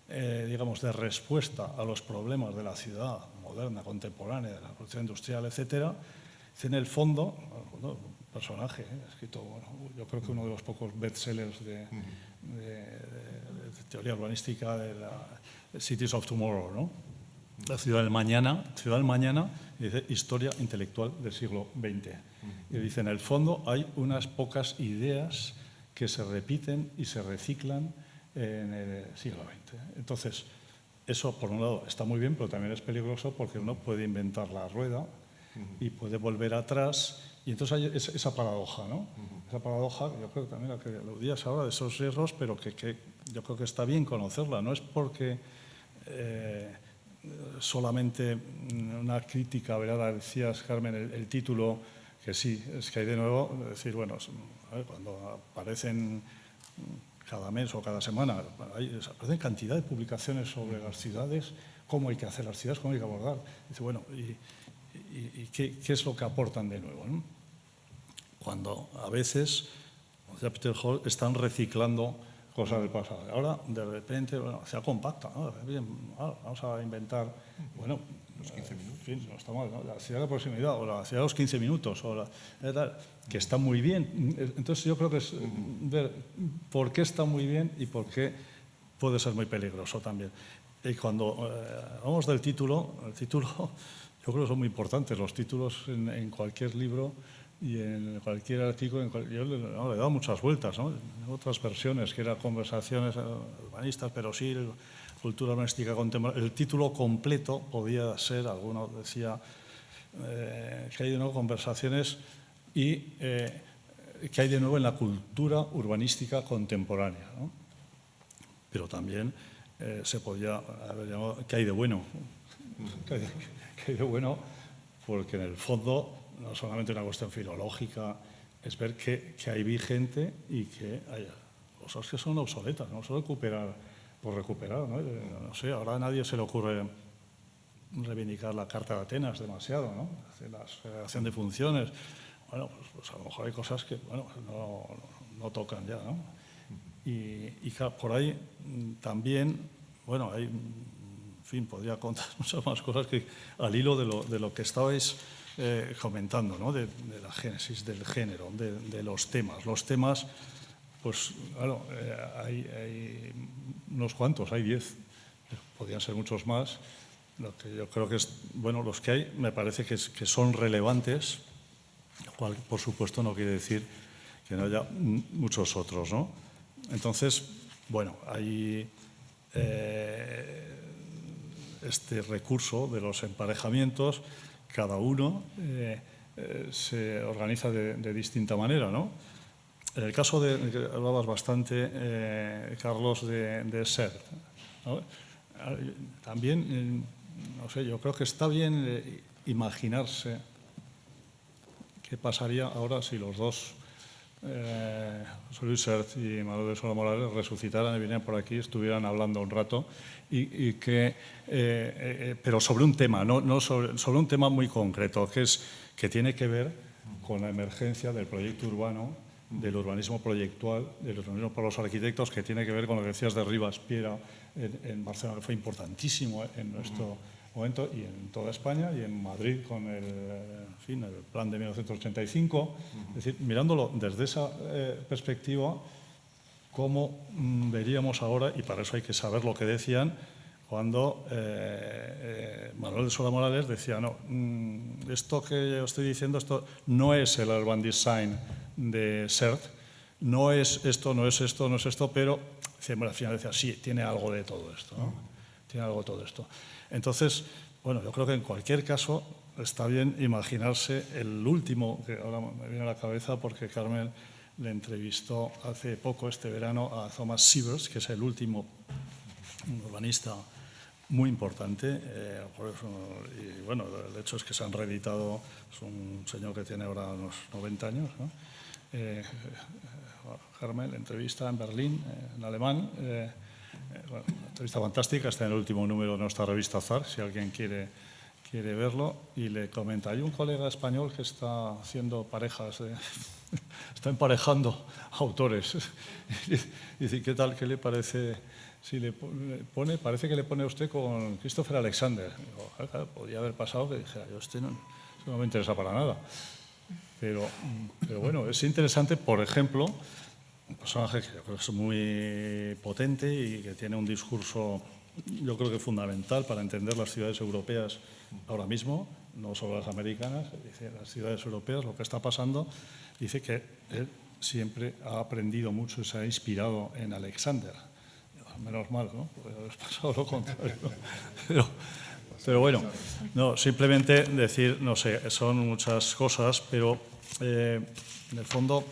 Speaker 5: digamos, de respuesta a los problemas de la ciudad moderna, contemporánea, de la producción industrial, etcétera, en el fondo, personaje, escrito, bueno, yo creo que uno de los pocos bestsellers de teoría urbanística de la Cities of Tomorrow, ¿no? La ciudad del mañana, dice historia intelectual del siglo XX. Y dice, en el fondo hay unas pocas ideas que se repiten y se reciclan en el siglo XX. Entonces, eso por un lado está muy bien, pero también es peligroso porque uno puede inventar la rueda y puede volver atrás. Y entonces hay esa paradoja, ¿no? Esa paradoja, yo creo que también la que aludías ahora de esos riesgos, pero que yo creo que está bien conocerla. No es porque solamente una crítica, ¿verdad? Decías, Carmen, el título, que sí, es que hay de nuevo, decir, bueno, cuando aparecen cada mes o cada semana, aparecen cantidad de publicaciones sobre las ciudades, cómo hay que hacer las ciudades, cómo hay que abordar. Dice, bueno, ¿y qué es lo que aportan de nuevo, ¿no? Cuando a veces, como decía Peter Hall, están reciclando cosas del pasado. Ahora, de repente, bueno, se compacta, ¿no? Bien, vamos a inventar, bueno, los 15 minutos. En fin, no está mal, ¿no? La ciudad de proximidad o la ciudad de los 15 minutos, o que está muy bien. Entonces, yo creo que es ver por qué está muy bien y por qué puede ser muy peligroso también. Y cuando hablamos del título, yo creo que son muy importantes los títulos en cualquier libro y en cualquier artículo. Yo le he dado muchas vueltas, ¿no? En otras versiones, que eran conversaciones urbanistas, pero sí, cultura urbanística contemporánea. El título completo podía ser, alguno decía, que hay de nuevo conversaciones y que hay de nuevo en la cultura urbanística contemporánea, ¿no? Pero también se podía haber llamado ¿qué hay de bueno? ¿Qué hay de bueno? Porque en el fondo no solamente una cuestión filológica, es ver que hay vigente y que hay cosas que son obsoletas, no solo recuperar por recuperar, ¿no? No sé, ahora a nadie se le ocurre reivindicar la Carta de Atenas demasiado, ¿no? La segregación de funciones. Bueno, pues a lo mejor hay cosas que bueno, no tocan ya, ¿no? Y claro, por ahí también, bueno, hay, en fin, podría contar muchas más cosas que al hilo de lo que estabais comentando, ¿no? De la génesis del género, de los temas. Los temas, pues claro, hay unos cuantos, hay 10, podrían ser muchos más. Lo que yo creo que es, bueno, los que hay me parece que son relevantes, lo cual por supuesto no quiere decir que no haya muchos otros, ¿no? Entonces, bueno, hay este recurso de los emparejamientos, cada uno se organiza de distinta manera, ¿no? En el caso de que hablabas bastante, Carlos, de SER, ¿no? También, no sé, yo creo que está bien imaginarse qué pasaría ahora si los dos, José Luis Sert y Manuel de Sola Morales, resucitaran y vinieran por aquí, estuvieran hablando un rato, pero sobre un tema, no sobre un tema muy concreto, que tiene que ver con la emergencia del proyecto urbano, del urbanismo proyectual, del urbanismo por los arquitectos, que tiene que ver con lo que decías de Rivas Piera en Barcelona, que fue importantísimo en nuestro momento, y en toda España, y en Madrid con el plan de 1985. Es decir, mirándolo desde esa perspectiva, ¿cómo veríamos ahora, y para eso hay que saber lo que decían, cuando Manuel de Sola Morales decía, no, esto que yo estoy diciendo, esto no es el urban design de SERT, no es esto, no es esto, no es esto, pero al final decía, sí, tiene algo de todo esto, ¿no? Tiene algo de todo esto. Entonces, bueno, yo creo que en cualquier caso está bien imaginarse el último, que ahora me viene a la cabeza porque Carmen le entrevistó hace poco, este verano, a Thomas Sievers, que es el último urbanista muy importante. Y bueno, el hecho es que se han reeditado, es un señor que tiene ahora unos 90 años, ¿no? Carmen, la entrevista en Berlín, en alemán. Bueno, una entrevista fantástica, está en el último número de nuestra revista ZAR, si alguien quiere verlo, y le comenta, hay un colega español que está haciendo parejas, está emparejando autores. Dice, ¿qué tal? ¿Qué le parece? Si le pone, parece que le pone a usted con Christopher Alexander. Digo, claro, podría haber pasado que dijera, yo no me interesa para nada. Pero bueno, es interesante, por ejemplo, un personaje que yo creo que es muy potente y que tiene un discurso, yo creo que fundamental para entender las ciudades europeas ahora mismo, no solo las americanas, dice las ciudades europeas, lo que está pasando, dice que él siempre ha aprendido mucho y se ha inspirado en Alexander. Menos mal, ¿no? Podría haber pasado lo contrario. Pero bueno, no, simplemente decir, no sé, son muchas cosas, pero en el fondo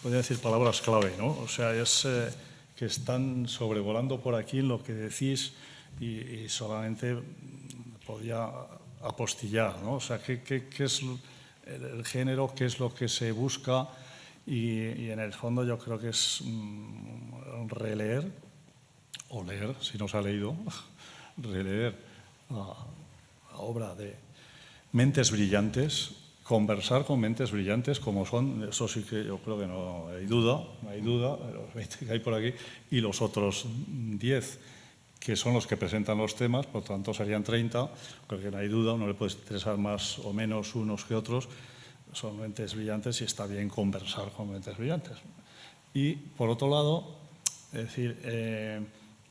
Speaker 5: podría decir palabras clave, ¿no? O sea, es que están sobrevolando por aquí en lo que decís y solamente podía apostillar, ¿no? O sea, ¿qué es el género? ¿Qué es lo que se busca? Y en el fondo yo creo que es releer, o leer, si no se ha leído, releer la obra de mentes brillantes, conversar con mentes brillantes como son, eso sí que yo creo que no hay duda, los 20 que hay por aquí, y los otros 10 que son los que presentan los temas, por tanto serían 30, creo que no hay duda, uno le puede interesar más o menos unos que otros, son mentes brillantes y está bien conversar con mentes brillantes. Y por otro lado, es decir,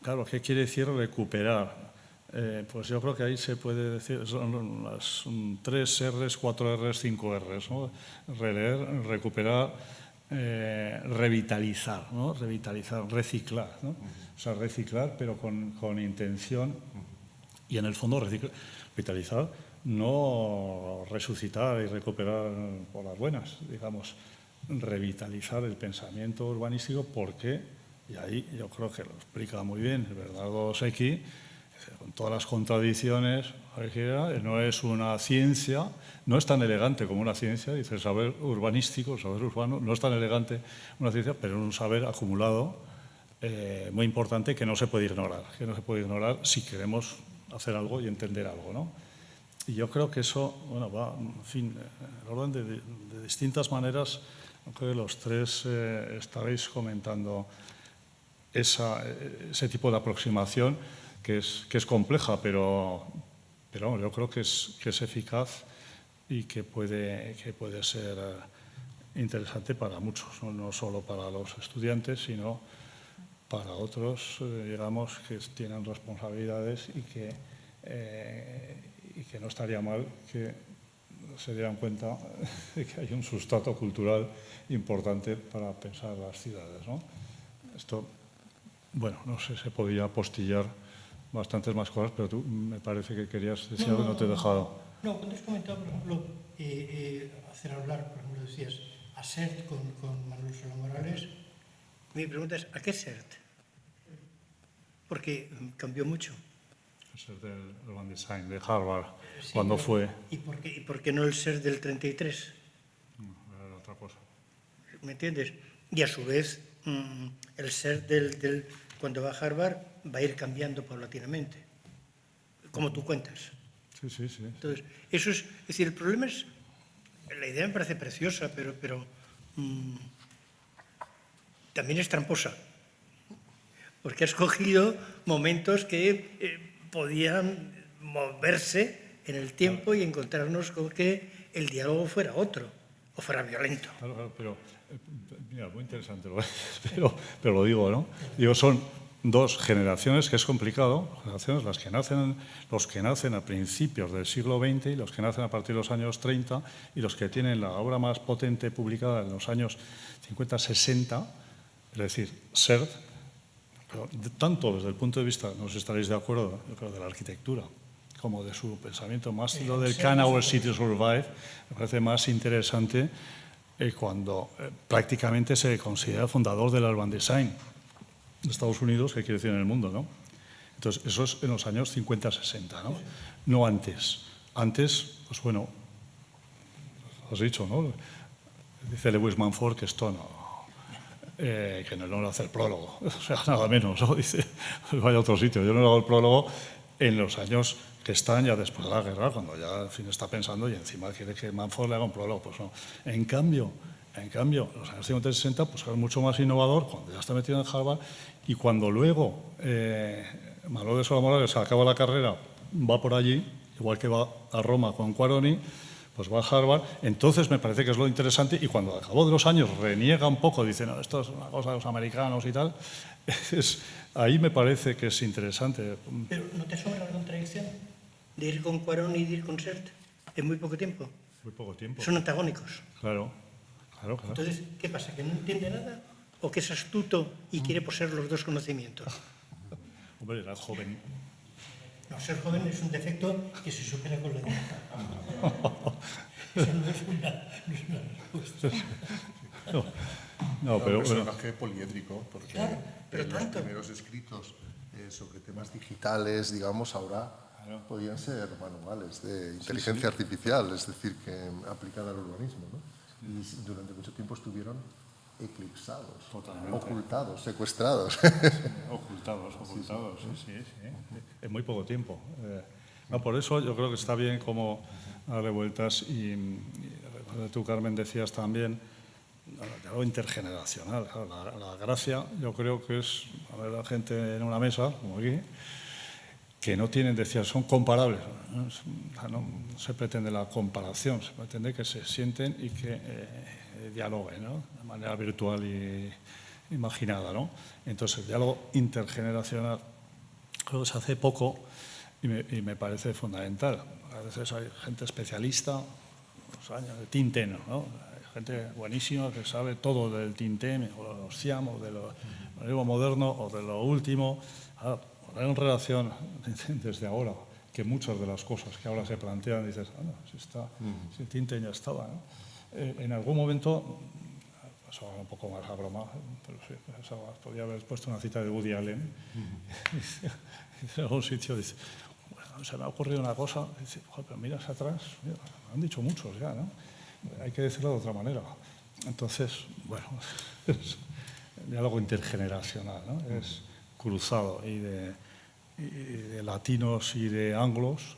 Speaker 5: claro, ¿qué quiere decir recuperar? Pues yo creo que ahí se puede decir, son las 3 Rs, 4 Rs, 5 Rs, ¿no? Releer, recuperar, revitalizar, ¿no? Revitalizar, reciclar, ¿no? O sea, reciclar, pero con intención y en el fondo revitalizar, no resucitar y recuperar por las buenas, digamos, revitalizar el pensamiento urbanístico porque, y ahí yo creo que lo explica muy bien Bernardo Secchi, con todas las contradicciones, no es una ciencia, no es tan elegante como una ciencia, dice el saber urbanístico, el saber urbano, no es tan elegante una ciencia, pero es un saber acumulado muy importante que no se puede ignorar, si queremos hacer algo y entender algo, ¿no? Y yo creo que eso, bueno, va, en fin, en orden de distintas maneras, creo que los tres estaréis comentando ese tipo de aproximación que es compleja, pero yo creo que es eficaz y que puede ser interesante para muchos, no solo para los estudiantes, sino para otros, digamos, que tienen responsabilidades y que no estaría mal que se dieran cuenta de que hay un sustrato cultural importante para pensar las ciudades, ¿no? Esto, bueno, no sé, se podía apostillar bastantes más cosas, pero tú me parece que querías decir algo y no te he dejado.
Speaker 3: No, cuando has comentado, por ejemplo, hacer hablar, por ejemplo, decías a SERT con Manuel Sola Morales, mi pregunta es, ¿a qué SERT? Porque cambió mucho.
Speaker 5: El SERT del Urban Design de Harvard,
Speaker 3: Sí,
Speaker 5: cuando fue.
Speaker 3: ¿Y por qué no el SERT del 33?
Speaker 5: Era otra cosa.
Speaker 3: ¿Me entiendes? Y a su vez, el SERT cuando va a Harvard va a ir cambiando paulatinamente, como tú cuentas.
Speaker 5: Sí.
Speaker 3: Entonces, eso es decir, el problema es, la idea me parece preciosa, pero también es tramposa, porque ha escogido momentos que podían moverse en el tiempo y encontrarnos con que el diálogo fuera otro, o fuera violento.
Speaker 5: Claro, pero mira, muy interesante, pero lo digo, ¿no? Digo, son dos generaciones, que es complicado, generaciones, los que nacen a principios del siglo XX y los que nacen a partir de los años 30 y los que tienen la obra más potente publicada en los años 50-60, es decir, Serd, pero tanto desde el punto de vista, no sé si estaréis de acuerdo, yo creo, de la arquitectura, como de su pensamiento, más lo del Can Our City Survive, me parece más interesante cuando prácticamente se considera fundador del urban design de Estados Unidos, que quiere decir en el mundo, ¿no? Entonces, eso es en los años 50-60, ¿no? No antes. Antes, pues bueno, has dicho, ¿no? Dice Lewis Mumford que esto no, que no lo hace el prólogo, o sea, nada menos, ¿no? Dice, vaya a otro sitio, yo no hago el prólogo en los años que están ya después de la guerra, cuando ya al fin está pensando y encima quiere que Mumford le haga un prólogo, pues no. En cambio, en los años 50 y 60, pues es mucho más innovador cuando ya está metido en Harvard y cuando luego Manuel de Sola Morales acaba la carrera, va por allí, igual que va a Roma con Quaroni, pues va a Harvard, entonces me parece que es lo interesante y cuando al cabo de los años reniega un poco, dice, no, esto es una cosa de los americanos y tal, ahí me parece que es interesante.
Speaker 3: Pero ¿no te sobra la contradicción de ir con Quaroni y de ir con Sert en muy poco tiempo?
Speaker 5: Muy poco tiempo.
Speaker 3: Son antagónicos.
Speaker 5: Claro.
Speaker 3: Entonces, ¿qué pasa? ¿Que no entiende nada? ¿O que es astuto y quiere poseer los dos conocimientos?
Speaker 5: Hombre, era joven.
Speaker 3: No, ser joven es un defecto que se supera con la edad. Eso no es una respuesta.
Speaker 5: No, pero
Speaker 4: un personaje poliédrico, porque
Speaker 3: claro, pero
Speaker 4: los primeros escritos sobre temas digitales, digamos, ahora podían ser manuales de inteligencia artificial, es decir, que aplicada al urbanismo, ¿no? Y durante mucho tiempo estuvieron eclipsados, ocultados, secuestrados.
Speaker 5: Ocultados, sí. En muy poco tiempo. Por eso yo creo que está bien como darle vueltas y tú, Carmen, decías también algo intergeneracional. La gracia yo creo que es a ver la gente en una mesa, como aquí, que no tienen, decía, son comparables. No se pretende la comparación, se pretende que se sienten y que dialoguen, ¿no? De manera virtual y imaginada, ¿no? Entonces, el diálogo intergeneracional creo que se hace poco y me parece fundamental. A veces hay gente especialista, de Tintin, ¿no? Hay gente buenísima que sabe todo del Tintin, o de los Siam, o de lo nuevo moderno, o de lo último. Poner en relación desde ahora que muchas de las cosas que ahora se plantean, dices, si Tintin ya estaba, ¿no? En algún momento, eso va un poco más a broma, pero sí, podría haber puesto una cita de Woody Allen, en algún sitio dice, bueno, se me ha ocurrido una cosa, dice, pero miras atrás, mira, han dicho muchos ya, ¿no? Hay que decirlo de otra manera. Entonces, bueno, es diálogo intergeneracional, ¿no? Es cruzado y de latinos y de anglos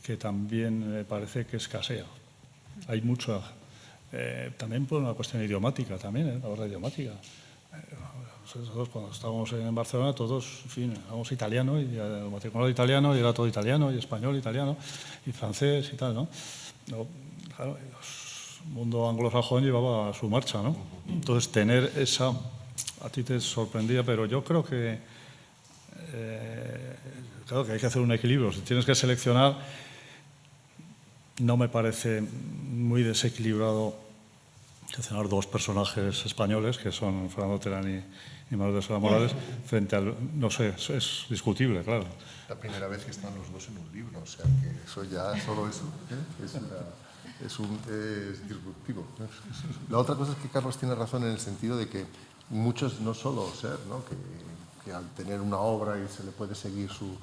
Speaker 5: que también me parece que escasea. Hay mucha, también por una cuestión idiomática, también, la hora idiomática. Nosotros cuando estábamos en Barcelona, todos, en fin, éramos italiano, y el matrimonio italiano, y era todo italiano, y español, italiano, y francés y tal, ¿no? Claro, el mundo anglosajón llevaba su marcha, ¿no? Entonces, tener esa... A ti te sorprendía, pero yo creo que claro que hay que hacer un equilibrio. Si tienes que seleccionar, no me parece muy desequilibrado seleccionar dos personajes españoles, que son Fernando Terán y Manuel de Sola Morales, frente al... No sé, es discutible, claro.
Speaker 4: La primera vez que están los dos en un libro, o sea, que eso ya, solo eso, es disruptivo. La otra cosa es que Carlos tiene razón en el sentido de que muchos, no solo Ser, ¿no? que al tener una obra y se le puede seguir su...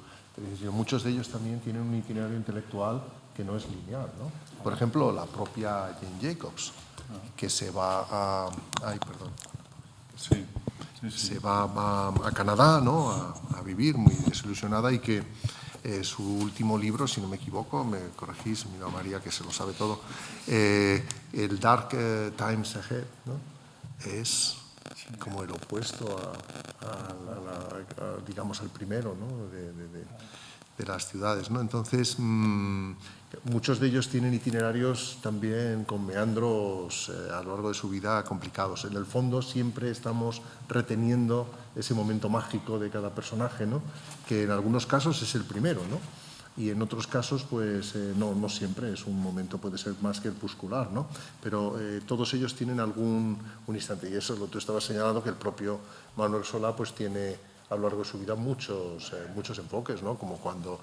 Speaker 4: Muchos de ellos también tienen un itinerario intelectual que no es lineal, ¿no? Por ejemplo, la propia Jane Jacobs, que se va a... Ay, perdón.
Speaker 5: Sí.
Speaker 4: Se va a Canadá, ¿no? a vivir muy desilusionada y que su último libro, si no me equivoco, me corregís, mira María que se lo sabe todo, el Dark Times Ahead, ¿no? Es como el opuesto digamos, al primero, ¿no? de las ciudades, ¿no? Entonces, muchos de ellos tienen itinerarios también con meandros a lo largo de su vida complicados. En el fondo siempre estamos reteniendo ese momento mágico de cada personaje, ¿no? Que en algunos casos es el primero, ¿no? Y en otros casos, pues no siempre es un momento, puede ser más crepuscular, ¿no? Pero todos ellos tienen un instante, y eso es lo que tú estabas señalando, que el propio Manuel Solá pues tiene a lo largo de su vida muchos enfoques, ¿no? Como cuando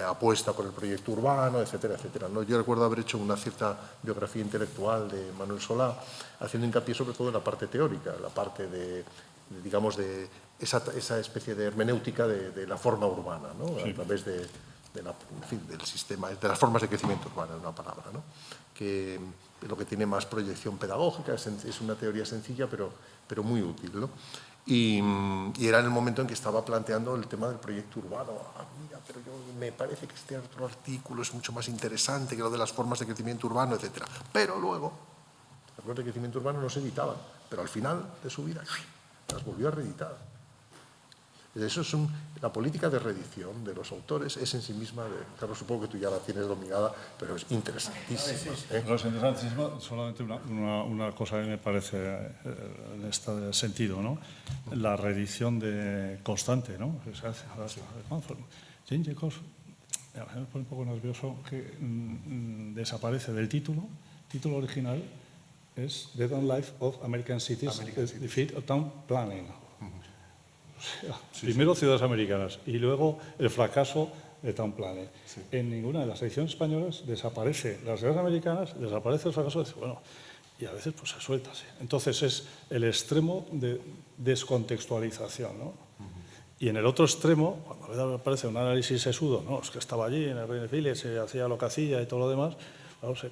Speaker 4: apuesta por el proyecto urbano, etcétera, etcétera, ¿no? Yo recuerdo haber hecho una cierta biografía intelectual de Manuel Solá, haciendo hincapié sobre todo en la parte teórica, la parte digamos, de esa especie de hermenéutica de la forma urbana, ¿no? Sí. A través del sistema, de las formas de crecimiento urbano, en una palabra, ¿no? Que lo que tiene más proyección pedagógica, es una teoría sencilla, pero muy útil, ¿no? Y era en el momento en que estaba planteando el tema del proyecto urbano. Mira, pero me parece que este otro artículo es mucho más interesante que lo de las formas de crecimiento urbano, etcétera. Pero luego, las formas de crecimiento urbano no se editaban, pero al final de su vida las volvió a reeditar. Eso es la política de reedición de los autores, es en sí misma, claro, supongo que tú ya la tienes dominada, pero es interesantísima.
Speaker 5: Pero es interesantísima, solamente una cosa que me parece en este sentido, ¿no? La reedición constante, ¿no? Que se hace. Jane Jacobs, me pone un poco nervioso que desaparece del título. El título original es Death and Life of American Cities, Defeat of Town Planning. Primero ciudades americanas y luego el fracaso de Town Planning. Sí. En ninguna de las ediciones españolas desaparece las ciudades americanas, desaparece el fracaso de bueno, y a veces pues se suelta así. Entonces es el extremo de descontextualización, ¿no? Y en el otro extremo, cuando a veces aparece un análisis sesudo, no, es que estaba allí en el Reino Village, se hacía lo que hacía y todo lo demás, claro, se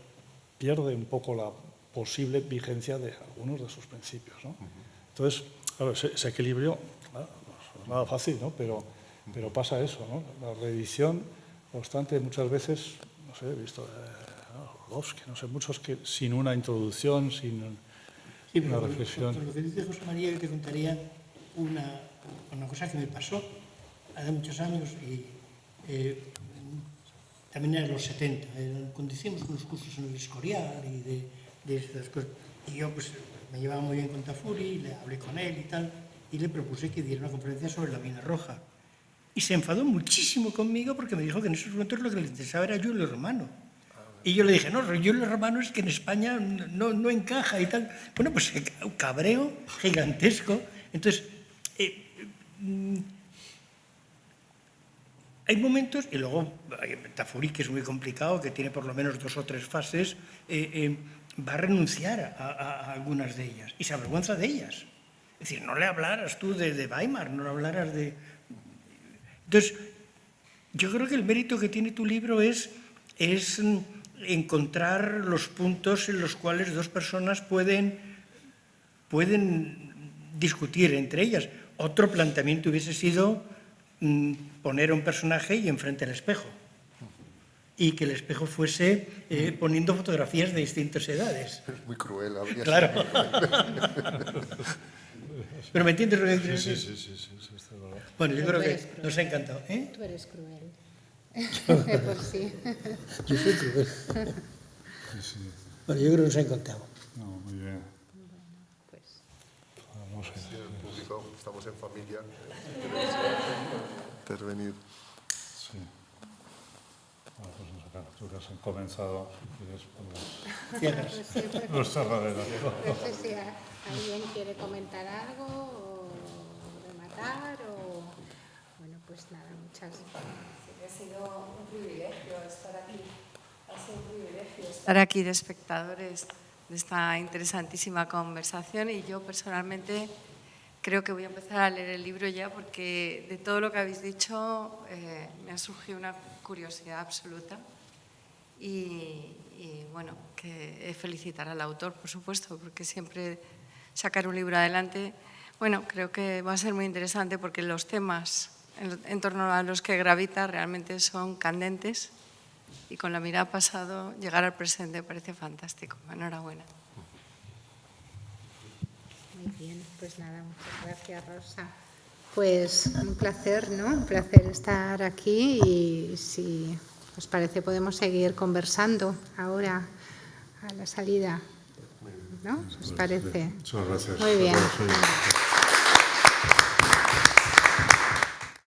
Speaker 5: pierde un poco la posible vigencia de algunos de sus principios, ¿no? Entonces, claro, ese equilibrio, claro, no es nada fácil, ¿no? Pero pasa eso, ¿no? La reedición constante muchas veces, no sé, he visto Rodowsky, no sé, muchos que sin una introducción, sin una reflexión.
Speaker 6: Por lo que dice José María, yo te contaría una cosa que me pasó hace muchos años y también era en los 70, cuando hicimos unos cursos en el Escorial y de estas cosas. Y yo pues me llevaba muy bien con Tafuri, le hablé con él y tal, y le propuse que diera una conferencia sobre la mina roja. Y se enfadó muchísimo conmigo porque me dijo que en esos momentos lo que le interesaba era Giulio Romano. Y yo le dije, no, Giulio Romano es que en España no encaja y tal. Bueno, pues un cabreo gigantesco. Entonces, hay momentos, y luego Tafuri, que es muy complicado, que tiene por lo menos 2 o 3 fases, va a renunciar a algunas de ellas y se avergüenza de ellas. Es decir, no le hablaras tú de Weimar, no le hablaras de... Entonces, yo creo que el mérito que tiene tu libro es encontrar los puntos en los cuales 2 personas pueden discutir entre ellas. Otro planteamiento hubiese sido poner a un personaje y enfrente al espejo. Y que el espejo fuese poniendo fotografías de distintas edades.
Speaker 4: Es muy cruel.
Speaker 6: Claro. ¿Pero me entiendes lo que quiero decir?
Speaker 5: Sí.
Speaker 6: Bueno, yo creo que nos ha encantado.
Speaker 1: Tú eres cruel. Por sí.
Speaker 6: Yo soy cruel.
Speaker 5: Sí.
Speaker 6: Bueno, yo creo que nos ha encantado.
Speaker 5: No, muy bien.
Speaker 1: Pues.
Speaker 5: No sé.
Speaker 4: Sí, el público, estamos en familia. Intervenir.
Speaker 5: Sí. Bueno, pues nos acá. Tú que has comenzado, si quieres,
Speaker 6: Cierras.
Speaker 5: los cerraderos.
Speaker 1: No sé si alguien quiere comentar algo o rematar o... Bueno, pues nada, muchas gracias.
Speaker 7: Ha sido un privilegio estar aquí. Ha sido un privilegio estar aquí de espectadores de esta interesantísima conversación y yo personalmente creo que voy a empezar a leer el libro ya porque de todo lo que habéis dicho me ha surgido una curiosidad absoluta y bueno, que felicitar al autor, por supuesto, porque siempre sacar un libro adelante, bueno, creo que va a ser muy interesante porque los temas en torno a los que gravita realmente son candentes y con la mirada pasado llegar al presente parece fantástico. Enhorabuena.
Speaker 1: Muy bien, pues nada, muchas gracias, Rosa. Pues un placer, ¿no? Un placer estar aquí y si os parece podemos seguir conversando ahora a la salida, ¿no? ¿Os parece?
Speaker 5: Muchas gracias.
Speaker 1: Muy bien.